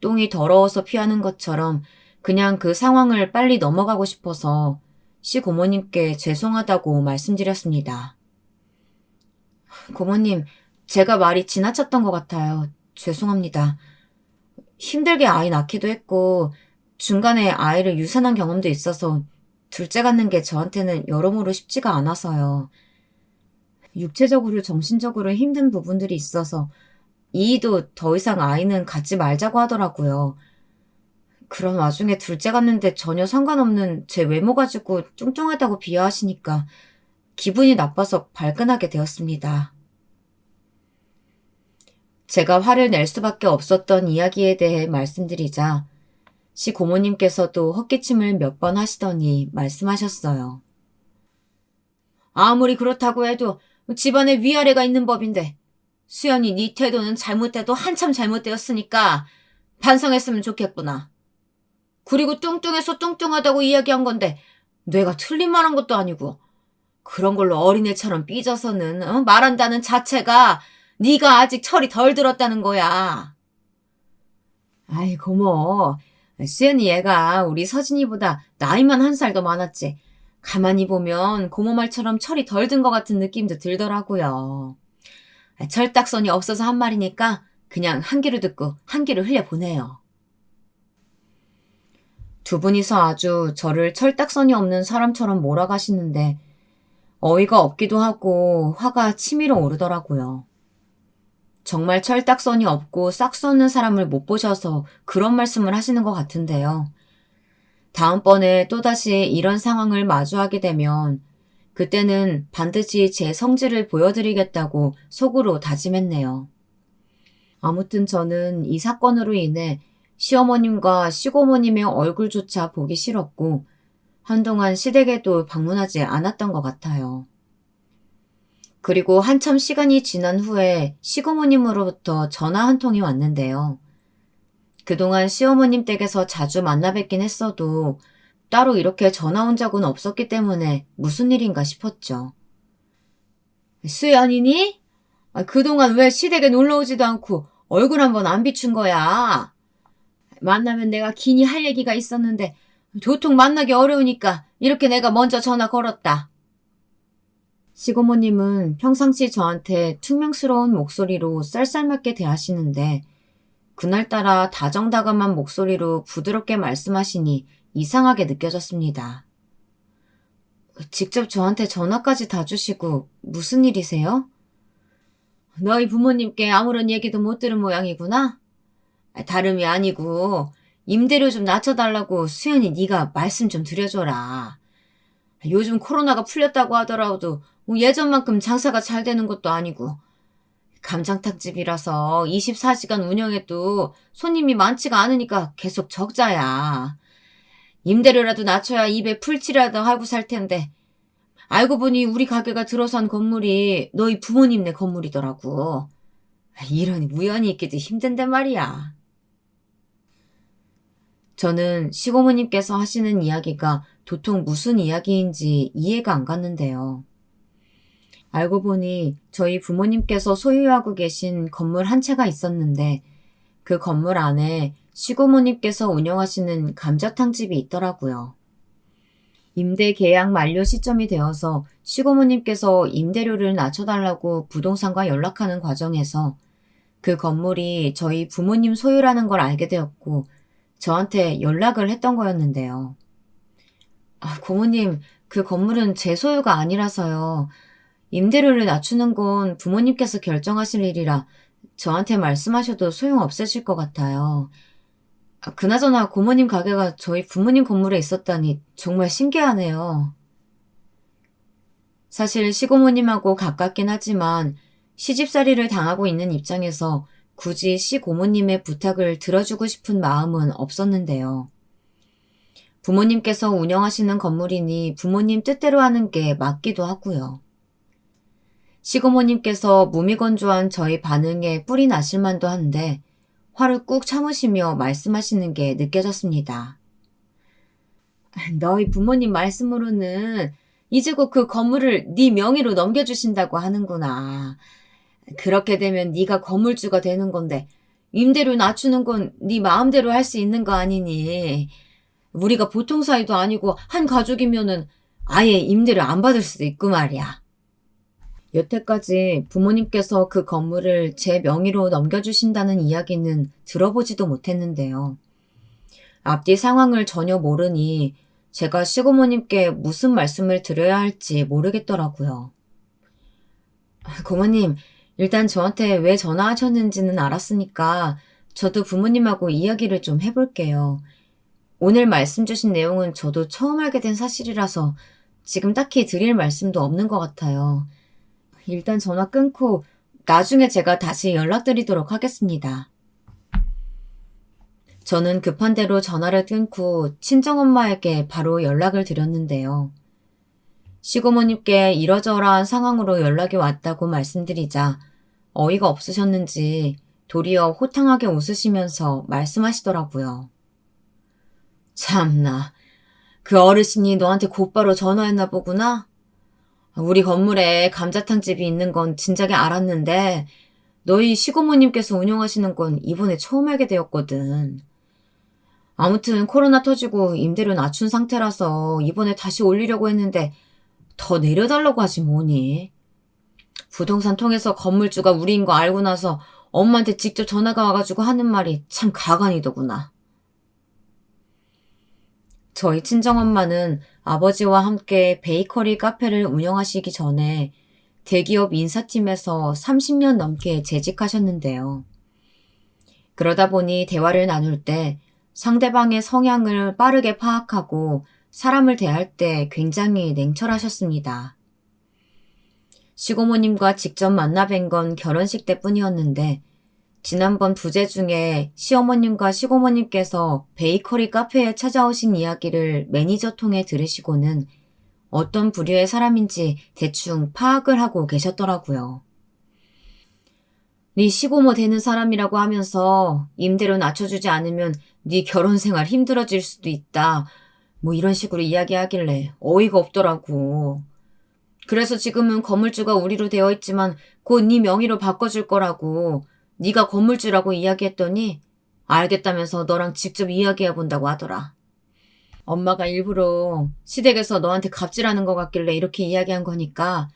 똥이 더러워서 피하는 것처럼 그냥 그 상황을 빨리 넘어가고 싶어서 시고모님께 죄송하다고 말씀드렸습니다. 고모님, 제가 말이 지나쳤던 것 같아요. 죄송합니다. 힘들게 아이 낳기도 했고 중간에 아이를 유산한 경험도 있어서 둘째 갖는 게 저한테는 여러모로 쉽지가 않아서요. 육체적으로 정신적으로 힘든 부분들이 있어서 이이도 더 이상 아이는 갖지 말자고 하더라고요. 그런 와중에 둘째 갖는데 전혀 상관없는 제 외모 가지고 뚱뚱하다고 비하하시니까 기분이 나빠서 발끈하게 되었습니다. 제가 화를 낼 수밖에 없었던 이야기에 대해 말씀드리자 시고모님께서도 헛기침을 몇 번 하시더니 말씀하셨어요. 아무리 그렇다고 해도 집안에 위아래가 있는 법인데 수연이 네 태도는 잘못돼도 한참 잘못되었으니까 반성했으면 좋겠구나. 그리고 뚱뚱해서 뚱뚱하다고 이야기한 건데 뇌가 틀린 말한 것도 아니고 그런 걸로 어린애처럼 삐져서는 말한다는 자체가 네가 아직 철이 덜 들었다는 거야. 아이 고모, 수연이 얘가 우리 서진이보다 나이만 1살 더 많았지. 가만히 보면 고모 말처럼 철이 덜 든 것 같은 느낌도 들더라고요. 철딱선이 없어서 한 말이니까 그냥 한 귀로 듣고 한 귀로 흘려보내요. 두 분이서 아주 저를 철딱선이 없는 사람처럼 몰아가시는데 어이가 없기도 하고 화가 치밀어 오르더라고요. 정말 철딱선이 없고 싹 쏘는 사람을 못 보셔서 그런 말씀을 하시는 것 같은데요. 다음번에 또다시 이런 상황을 마주하게 되면 그때는 반드시 제 성질을 보여드리겠다고 속으로 다짐했네요. 아무튼 저는 이 사건으로 인해 시어머님과 시고모님의 얼굴조차 보기 싫었고 한동안 시댁에도 방문하지 않았던 것 같아요. 그리고 한참 시간이 지난 후에 시고모님으로부터 전화 한 통이 왔는데요. 그동안 시어머님 댁에서 자주 만나 뵙긴 했어도 따로 이렇게 전화 온 적은 없었기 때문에 무슨 일인가 싶었죠. 수연이니? 그동안 왜 시댁에 놀러 오지도 않고 얼굴 한번 안 비춘 거야? 만나면 내가 기니 할 얘기가 있었는데 도통 만나기 어려우니까 이렇게 내가 먼저 전화 걸었다. 시고모님은 평상시 저한테 퉁명스러운 목소리로 쌀쌀맞게 대하시는데 그날따라 다정다감한 목소리로 부드럽게 말씀하시니 이상하게 느껴졌습니다. 직접 저한테 전화까지 다 주시고 무슨 일이세요? 너희 부모님께 아무런 얘기도 못 들은 모양이구나? 다름이 아니고 임대료 좀 낮춰달라고 수연이 네가 말씀 좀 드려줘라. 요즘 코로나가 풀렸다고 하더라도 예전만큼 장사가 잘 되는 것도 아니고 감장탕집이라서 24시간 운영해도 손님이 많지가 않으니까 계속 적자야. 임대료라도 낮춰야 입에 풀칠이라도 하고 살 텐데 알고 보니 우리 가게가 들어선 건물이 너희 부모님네 건물이더라고. 이러니 우연히 있기도 힘든데 말이야. 저는 시고모님께서 하시는 이야기가 도통 무슨 이야기인지 이해가 안 갔는데요. 알고 보니 저희 부모님께서 소유하고 계신 건물 한 채가 있었는데 그 건물 안에 시고모님께서 운영하시는 감자탕집이 있더라고요. 임대 계약 만료 시점이 되어서 시고모님께서 임대료를 낮춰달라고 부동산과 연락하는 과정에서 그 건물이 저희 부모님 소유라는 걸 알게 되었고 저한테 연락을 했던 거였는데요. 고모님, 그 건물은 제 소유가 아니라서요. 임대료를 낮추는 건 부모님께서 결정하실 일이라 저한테 말씀하셔도 소용없으실 것 같아요. 그나저나 고모님 가게가 저희 부모님 건물에 있었다니 정말 신기하네요. 사실 시고모님하고 가깝긴 하지만 시집살이를 당하고 있는 입장에서 굳이 시고모님의 부탁을 들어주고 싶은 마음은 없었는데요. 부모님께서 운영하시는 건물이니 부모님 뜻대로 하는 게 맞기도 하고요. 시고모님께서 무미건조한 저희 반응에 뿔이 나실 만도 한데 화를 꾹 참으시며 말씀하시는 게 느껴졌습니다. 너희 부모님 말씀으로는 이제 곧 그 건물을 네 명의로 넘겨주신다고 하는구나. 그렇게 되면 네가 건물주가 되는 건데 임대료 낮추는 건 네 마음대로 할 수 있는 거 아니니. 우리가 보통 사이도 아니고 한 가족이면은 아예 임대료 안 받을 수도 있고 말이야. 여태까지 부모님께서 그 건물을 제 명의로 넘겨주신다는 이야기는 들어보지도 못했는데요. 앞뒤 상황을 전혀 모르니 제가 시고모님께 무슨 말씀을 드려야 할지 모르겠더라고요. 고모님, 일단 저한테 왜 전화하셨는지는 알았으니까 저도 부모님하고 이야기를 좀 해볼게요. 오늘 말씀 주신 내용은 저도 처음 알게 된 사실이라서 지금 딱히 드릴 말씀도 없는 것 같아요. 일단 전화 끊고 나중에 제가 다시 연락드리도록 하겠습니다. 저는 급한 대로 전화를 끊고 친정엄마에게 바로 연락을 드렸는데요. 시고모님께 이러저러한 상황으로 연락이 왔다고 말씀드리자 어이가 없으셨는지 도리어 호탕하게 웃으시면서 말씀하시더라고요. 참나, 그 어르신이 너한테 곧바로 전화했나 보구나? 우리 건물에 감자탕집이 있는 건 진작에 알았는데 너희 시고모님께서 운영하시는 건 이번에 처음 알게 되었거든. 아무튼 코로나 터지고 임대료 낮춘 상태라서 이번에 다시 올리려고 했는데 더 내려달라고 하지 뭐니. 부동산 통해서 건물주가 우리인 거 알고 나서 엄마한테 직접 전화가 와가지고 하는 말이 참 가관이더구나. 저희 친정엄마는 아버지와 함께 베이커리 카페를 운영하시기 전에 대기업 인사팀에서 30년 넘게 재직하셨는데요. 그러다 보니 대화를 나눌 때 상대방의 성향을 빠르게 파악하고 사람을 대할 때 굉장히 냉철하셨습니다. 시고모님과 직접 만나 뵌 건 결혼식 때뿐이었는데 지난번 부재 중에 시어머님과 시고모님께서 베이커리 카페에 찾아오신 이야기를 매니저 통해 들으시고는 어떤 부류의 사람인지 대충 파악을 하고 계셨더라고요. 네 시고모 되는 사람이라고 하면서 임대료 낮춰주지 않으면 네 결혼 생활 힘들어질 수도 있다. 뭐 이런 식으로 이야기하길래 어이가 없더라고. 그래서 지금은 건물주가 우리로 되어 있지만 곧 네 명의로 바꿔줄 거라고 네가 건물주라고 이야기했더니 알겠다면서 너랑 직접 이야기해본다고 하더라. 엄마가 일부러 시댁에서 너한테 갑질하는 것 같길래 이렇게 이야기한 거니까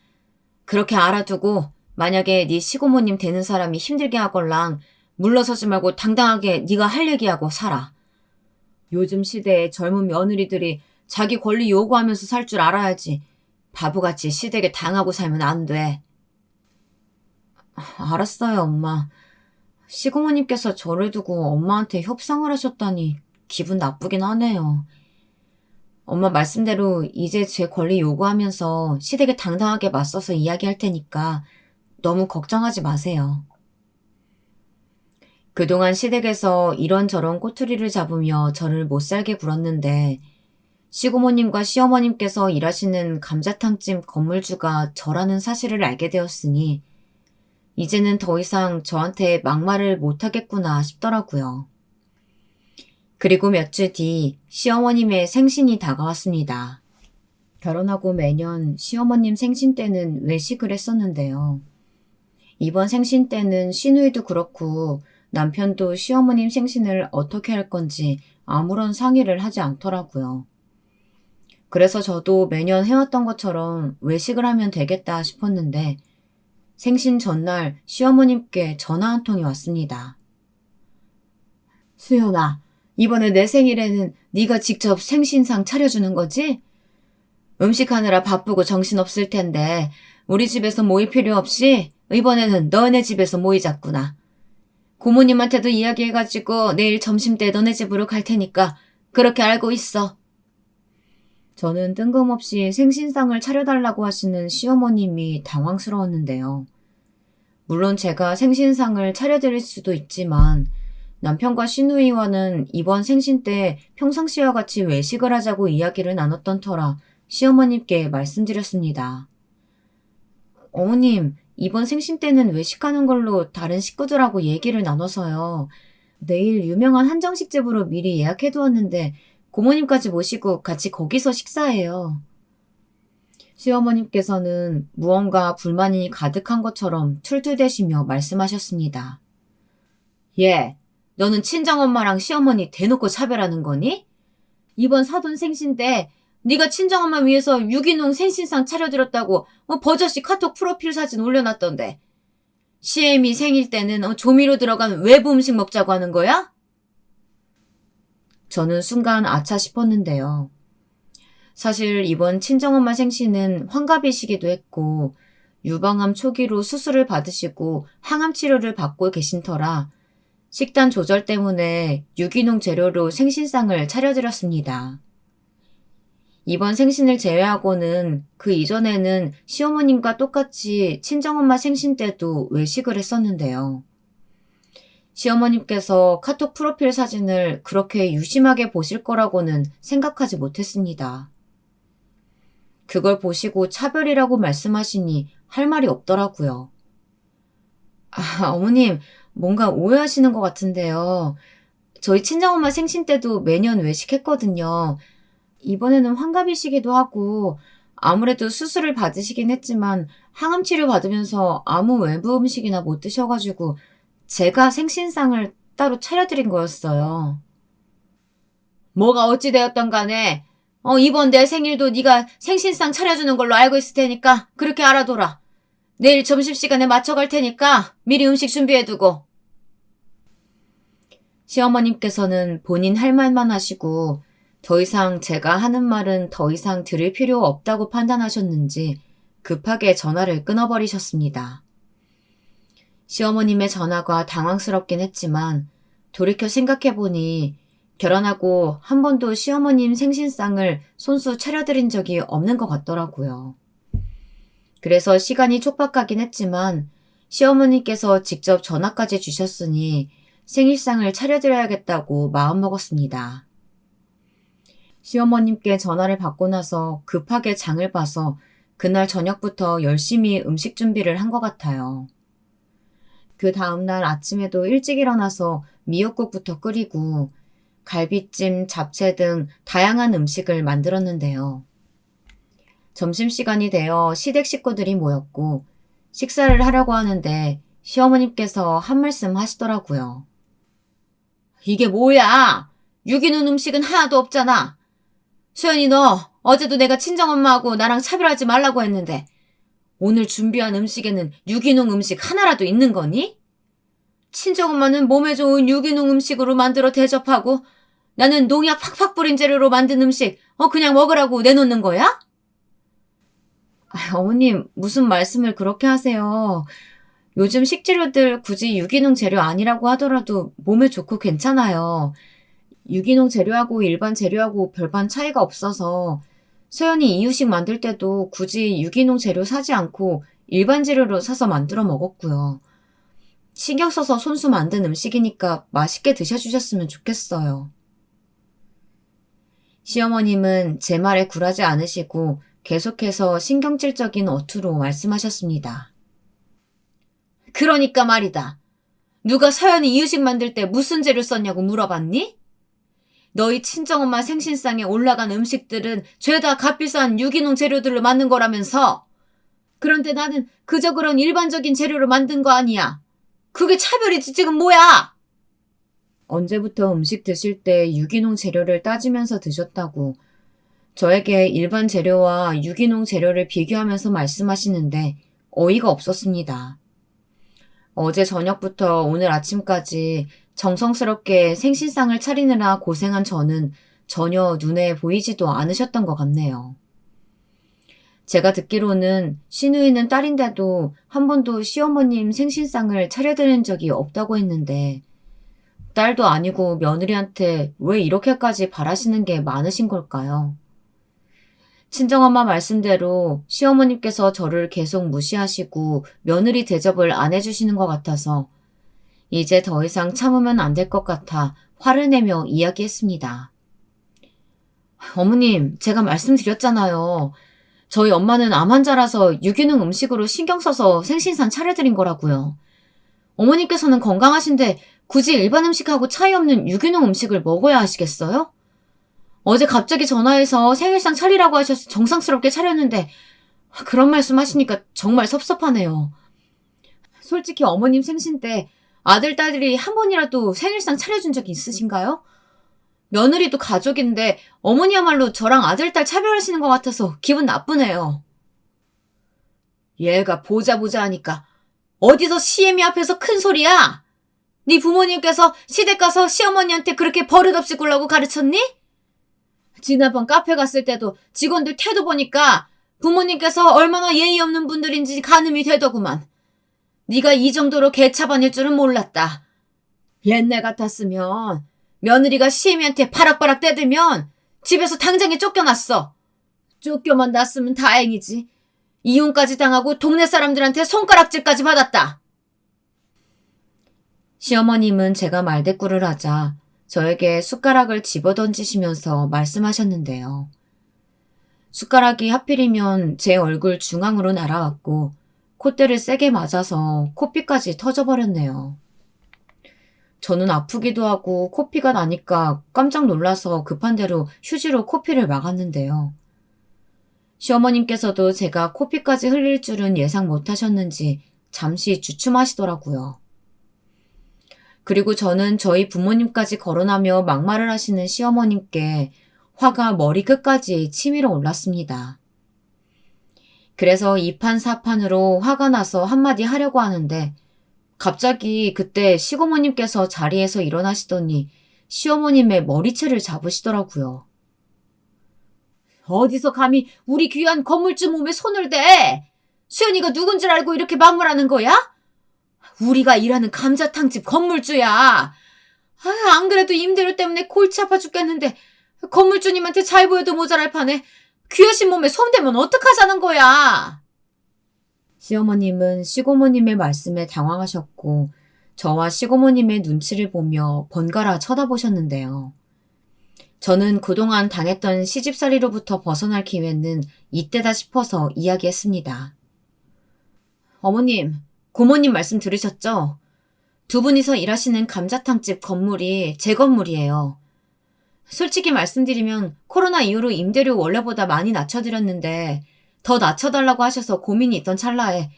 그렇게 알아두고 만약에 네 시고모님 되는 사람이 힘들게 하걸랑 물러서지 말고 당당하게 네가 할 얘기하고 살아. 요즘 시대에 젊은 며느리들이 자기 권리 요구하면서 살 줄 알아야지 바보같이 시댁에 당하고 살면 안 돼. 알았어요, 엄마. 시고모님께서 저를 두고 엄마한테 협상을 하셨다니 기분 나쁘긴 하네요. 엄마 말씀대로 이제 제 권리 요구하면서 시댁에 당당하게 맞서서 이야기할 테니까 너무 걱정하지 마세요. 그동안 시댁에서 이런저런 꼬투리를 잡으며 저를 못살게 굴었는데 시고모님과 시어머님께서 일하시는 감자탕집 건물주가 저라는 사실을 알게 되었으니 이제는 더 이상 저한테 막말을 못하겠구나 싶더라고요. 그리고 몇 주 뒤 시어머님의 생신이 다가왔습니다. 결혼하고 매년 시어머님 생신 때는 외식을 했었는데요. 이번 생신 때는 시누이도 그렇고 남편도 시어머님 생신을 어떻게 할 건지 아무런 상의를 하지 않더라고요. 그래서 저도 매년 해왔던 것처럼 외식을 하면 되겠다 싶었는데 생신 전날 시어머님께 전화 한 통이 왔습니다. 수연아, 이번에 내 생일에는 네가 직접 생신상 차려주는 거지? 음식하느라 바쁘고 정신없을 텐데 우리 집에서 모일 필요 없이 이번에는 너네 집에서 모이자꾸나. 고모님한테도 이야기해가지고 내일 점심때 너네 집으로 갈 테니까 그렇게 알고 있어. 저는 뜬금없이 생신상을 차려달라고 하시는 시어머님이 당황스러웠는데요. 물론 제가 생신상을 차려드릴 수도 있지만 남편과 시누이와는 이번 생신 때 평상시와 같이 외식을 하자고 이야기를 나눴던 터라 시어머님께 말씀드렸습니다. 어머님, 이번 생신 때는 외식하는 걸로 다른 식구들하고 얘기를 나눠서요. 내일 유명한 한정식집으로 미리 예약해두었는데 고모님까지 모시고 같이 거기서 식사해요. 시어머님께서는 무언가 불만이 가득한 것처럼 툴툴대시며 말씀하셨습니다. 예, 너는 친정엄마랑 시어머니 대놓고 차별하는 거니? 이번 사돈 생신 때 네가 친정엄마 위해서 유기농 생신상 차려드렸다고 버젓이 카톡 프로필 사진 올려놨던데 시애미 생일 때는 조미료 들어간 외부 음식 먹자고 하는 거야? 저는 순간 아차 싶었는데요. 사실 이번 친정엄마 생신은 환갑이시기도 했고 유방암 초기로 수술을 받으시고 항암 치료를 받고 계신 터라 식단 조절 때문에 유기농 재료로 생신상을 차려드렸습니다. 이번 생신을 제외하고는 그 이전에는 시어머님과 똑같이 친정엄마 생신 때도 외식을 했었는데요. 시어머님께서 카톡 프로필 사진을 그렇게 유심하게 보실 거라고는 생각하지 못했습니다. 그걸 보시고 차별이라고 말씀하시니 할 말이 없더라고요. 어머님, 뭔가 오해하시는 것 같은데요. 저희 친정엄마 생신 때도 매년 외식했거든요. 이번에는 환갑이시기도 하고 아무래도 수술을 받으시긴 했지만 항암 치료 받으면서 아무 외부 음식이나 못 드셔가지고 제가 생신상을 따로 차려드린 거였어요. 뭐가 어찌되었던 간에 이번 내 생일도 네가 생신상 차려주는 걸로 알고 있을 테니까 그렇게 알아둬라. 내일 점심시간에 맞춰갈 테니까 미리 음식 준비해두고. 시어머님께서는 본인 할 말만 하시고 더 이상 제가 하는 말은 더 이상 들을 필요 없다고 판단하셨는지 급하게 전화를 끊어버리셨습니다. 시어머님의 전화가 당황스럽긴 했지만 돌이켜 생각해보니 결혼하고 한 번도 시어머님 생신상을 손수 차려드린 적이 없는 것 같더라고요. 그래서 시간이 촉박하긴 했지만 시어머니께서 직접 전화까지 주셨으니 생일상을 차려드려야겠다고 마음먹었습니다. 시어머님께 전화를 받고 나서 급하게 장을 봐서 그날 저녁부터 열심히 음식 준비를 한 것 같아요. 그 다음날 아침에도 일찍 일어나서 미역국부터 끓이고 갈비찜, 잡채 등 다양한 음식을 만들었는데요. 점심시간이 되어 시댁 식구들이 모였고 식사를 하려고 하는데 시어머님께서 한 말씀 하시더라고요. 이게 뭐야? 유기농 음식은 하나도 없잖아. 수연이 너 어제도 내가 친정엄마하고 나랑 차별하지 말라고 했는데 오늘 준비한 음식에는 유기농 음식 하나라도 있는 거니? 친정엄마는 몸에 좋은 유기농 음식으로 만들어 대접하고 나는 농약 팍팍 뿌린 재료로 만든 음식 그냥 먹으라고 내놓는 거야? 어머님 무슨 말씀을 그렇게 하세요. 요즘 식재료들 굳이 유기농 재료 아니라고 하더라도 몸에 좋고 괜찮아요. 유기농 재료하고 일반 재료하고 별반 차이가 없어서 서연이 이유식 만들 때도 굳이 유기농 재료 사지 않고 일반 재료로 사서 만들어 먹었고요. 신경 써서 손수 만든 음식이니까 맛있게 드셔주셨으면 좋겠어요. 시어머님은 제 말에 굴하지 않으시고 계속해서 신경질적인 어투로 말씀하셨습니다. 그러니까 말이다. 누가 서연이 이유식 만들 때 무슨 재료 썼냐고 물어봤니? 너희 친정엄마 생신상에 올라간 음식들은 죄다 값비싼 유기농 재료들로 만든 거라면서. 그런데 나는 그저 그런 일반적인 재료로 만든 거 아니야. 그게 차별이지 지금 뭐야? 언제부터 음식 드실 때 유기농 재료를 따지면서 드셨다고 저에게 일반 재료와 유기농 재료를 비교하면서 말씀하시는데 어이가 없었습니다. 어제 저녁부터 오늘 아침까지 정성스럽게 생신상을 차리느라 고생한 저는 전혀 눈에 보이지도 않으셨던 것 같네요. 제가 듣기로는 시누이는 딸인데도 한 번도 시어머님 생신상을 차려드린 적이 없다고 했는데 딸도 아니고 며느리한테 왜 이렇게까지 바라시는 게 많으신 걸까요? 친정엄마 말씀대로 시어머님께서 저를 계속 무시하시고 며느리 대접을 안 해주시는 것 같아서 이제 더 이상 참으면 안 될 것 같아 화를 내며 이야기했습니다. 어머님, 제가 말씀드렸잖아요. 저희 엄마는 암 환자라서 유기농 음식으로 신경 써서 생신상 차려드린 거라고요. 어머님께서는 건강하신데 굳이 일반 음식하고 차이 없는 유기농 음식을 먹어야 하시겠어요? 어제 갑자기 전화해서 생일상 차리라고 하셔서 정성스럽게 차렸는데 그런 말씀 하시니까 정말 섭섭하네요. 솔직히 어머님 생신 때 아들, 딸들이 한 번이라도 생일상 차려준 적이 있으신가요? 며느리도 가족인데 어머니야말로 저랑 아들, 딸 차별하시는 것 같아서 기분 나쁘네요. 얘가 보자 하니까 어디서 시애미 앞에서 큰 소리야? 네 부모님께서 시댁 가서 시어머니한테 그렇게 버릇없이 굴라고 가르쳤니? 지난번 카페 갔을 때도 직원들 태도 보니까 부모님께서 얼마나 예의 없는 분들인지 가늠이 되더구만. 네가 이 정도로 개차반일 줄은 몰랐다. 옛날 같았으면 며느리가 시애미한테 바락바락 떼들면 집에서 당장에 쫓겨났어. 쫓겨만 났으면 다행이지. 이혼까지 당하고 동네 사람들한테 손가락질까지 받았다. 시어머님은 제가 말대꾸를 하자 저에게 숟가락을 집어던지시면서 말씀하셨는데요. 숟가락이 하필이면 제 얼굴 중앙으로 날아왔고 콧대를 세게 맞아서 코피까지 터져버렸네요. 저는 아프기도 하고 코피가 나니까 깜짝 놀라서 급한 대로 휴지로 코피를 막았는데요. 시어머님께서도 제가 코피까지 흘릴 줄은 예상 못하셨는지 잠시 주춤하시더라고요. 그리고 저는 저희 부모님까지 거론하며 막말을 하시는 시어머님께 화가 머리 끝까지 치밀어 올랐습니다. 그래서 이판사판으로 화가 나서 한마디 하려고 하는데 갑자기 그때 시고모님께서 자리에서 일어나시더니 시어머님의 머리채를 잡으시더라고요. 어디서 감히 우리 귀한 건물주 몸에 손을 대? 수연이가 누군 줄 알고 이렇게 막말하는 거야? 우리가 일하는 감자탕집 건물주야. 안 그래도 임대료 때문에 골치 아파 죽겠는데 건물주님한테 잘 보여도 모자랄 판에 귀하신 몸에 손대면 어떡하자는 거야. 시어머님은 시고모님의 말씀에 당황하셨고 저와 시고모님의 눈치를 보며 번갈아 쳐다보셨는데요. 저는 그동안 당했던 시집살이로부터 벗어날 기회는 이때다 싶어서 이야기했습니다. 어머님, 고모님 말씀 들으셨죠? 두 분이서 일하시는 감자탕집 건물이 제 건물이에요. 솔직히 말씀드리면 코로나 이후로 임대료 원래보다 많이 낮춰드렸는데 더 낮춰달라고 하셔서 고민이 있던 찰나에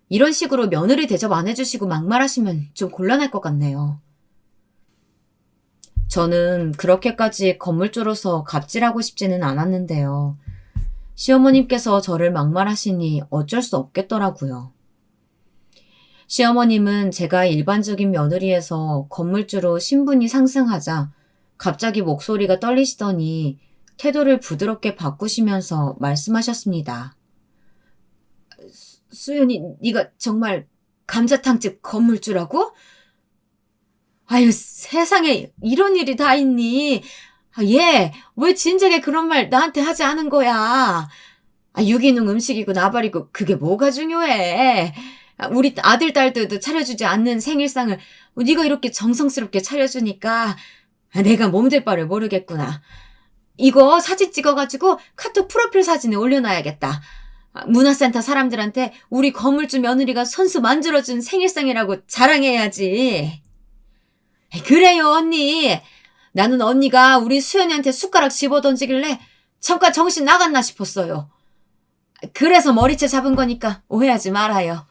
이런 식으로 며느리 대접 안 해주시고 막말하시면 좀 곤란할 것 같네요. 저는 그렇게까지 건물주로서 갑질하고 싶지는 않았는데요. 시어머님께서 저를 막말하시니 어쩔 수 없겠더라고요. 시어머님은 제가 일반적인 며느리에서 건물주로 신분이 상승하자 갑자기 목소리가 떨리시더니 태도를 부드럽게 바꾸시면서 말씀하셨습니다. 수연이 네가 정말 감자탕집 건물주라고? 아유, 세상에 이런 일이 다 있니? 얘 왜 진작에 그런 말 나한테 하지 않은 거야? 유기농 음식이고 나발이고 그게 뭐가 중요해? 우리 아들 딸들도 차려주지 않는 생일상을 네가 이렇게 정성스럽게 차려주니까 내가 몸둘 바를 모르겠구나. 이거 사진 찍어가지고 카톡 프로필 사진에 올려놔야겠다. 문화센터 사람들한테 우리 건물주 며느리가 손수 만들어준 생일상이라고 자랑해야지. 그래요, 언니. 나는 언니가 우리 수연이한테 숟가락 집어던지길래 잠깐 정신 나갔나 싶었어요. 그래서 머리채 잡은 거니까 오해하지 말아요.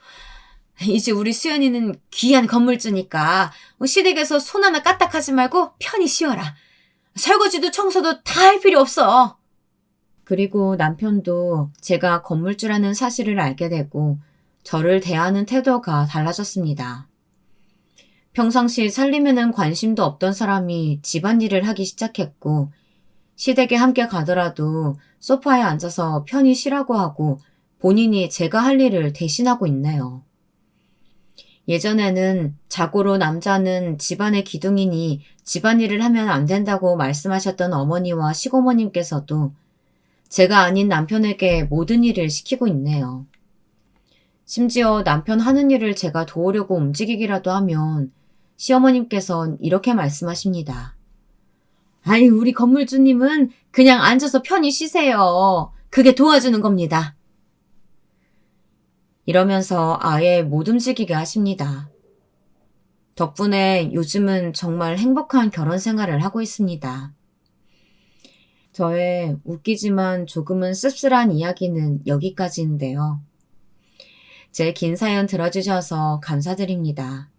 이제 우리 수연이는 귀한 건물주니까 시댁에서 손 하나 까딱하지 말고 편히 쉬어라. 설거지도 청소도 다 할 필요 없어. 그리고 남편도 제가 건물주라는 사실을 알게 되고 저를 대하는 태도가 달라졌습니다. 평상시 살림에는 관심도 없던 사람이 집안일을 하기 시작했고 시댁에 함께 가더라도 소파에 앉아서 편히 쉬라고 하고 본인이 제가 할 일을 대신하고 있네요. 예전에는 자고로 남자는 집안의 기둥이니 집안일을 하면 안 된다고 말씀하셨던 어머니와 시고모님께서도 제가 아닌 남편에게 모든 일을 시키고 있네요. 심지어 남편 하는 일을 제가 도우려고 움직이기라도 하면 시어머님께선 이렇게 말씀하십니다. 아이, 우리 건물주님은 그냥 앉아서 편히 쉬세요. 그게 도와주는 겁니다. 이러면서 아예 못 움직이게 하십니다. 덕분에 요즘은 정말 행복한 결혼 생활을 하고 있습니다. 저의 웃기지만 조금은 씁쓸한 이야기는 여기까지인데요. 제 긴 사연 들어주셔서 감사드립니다.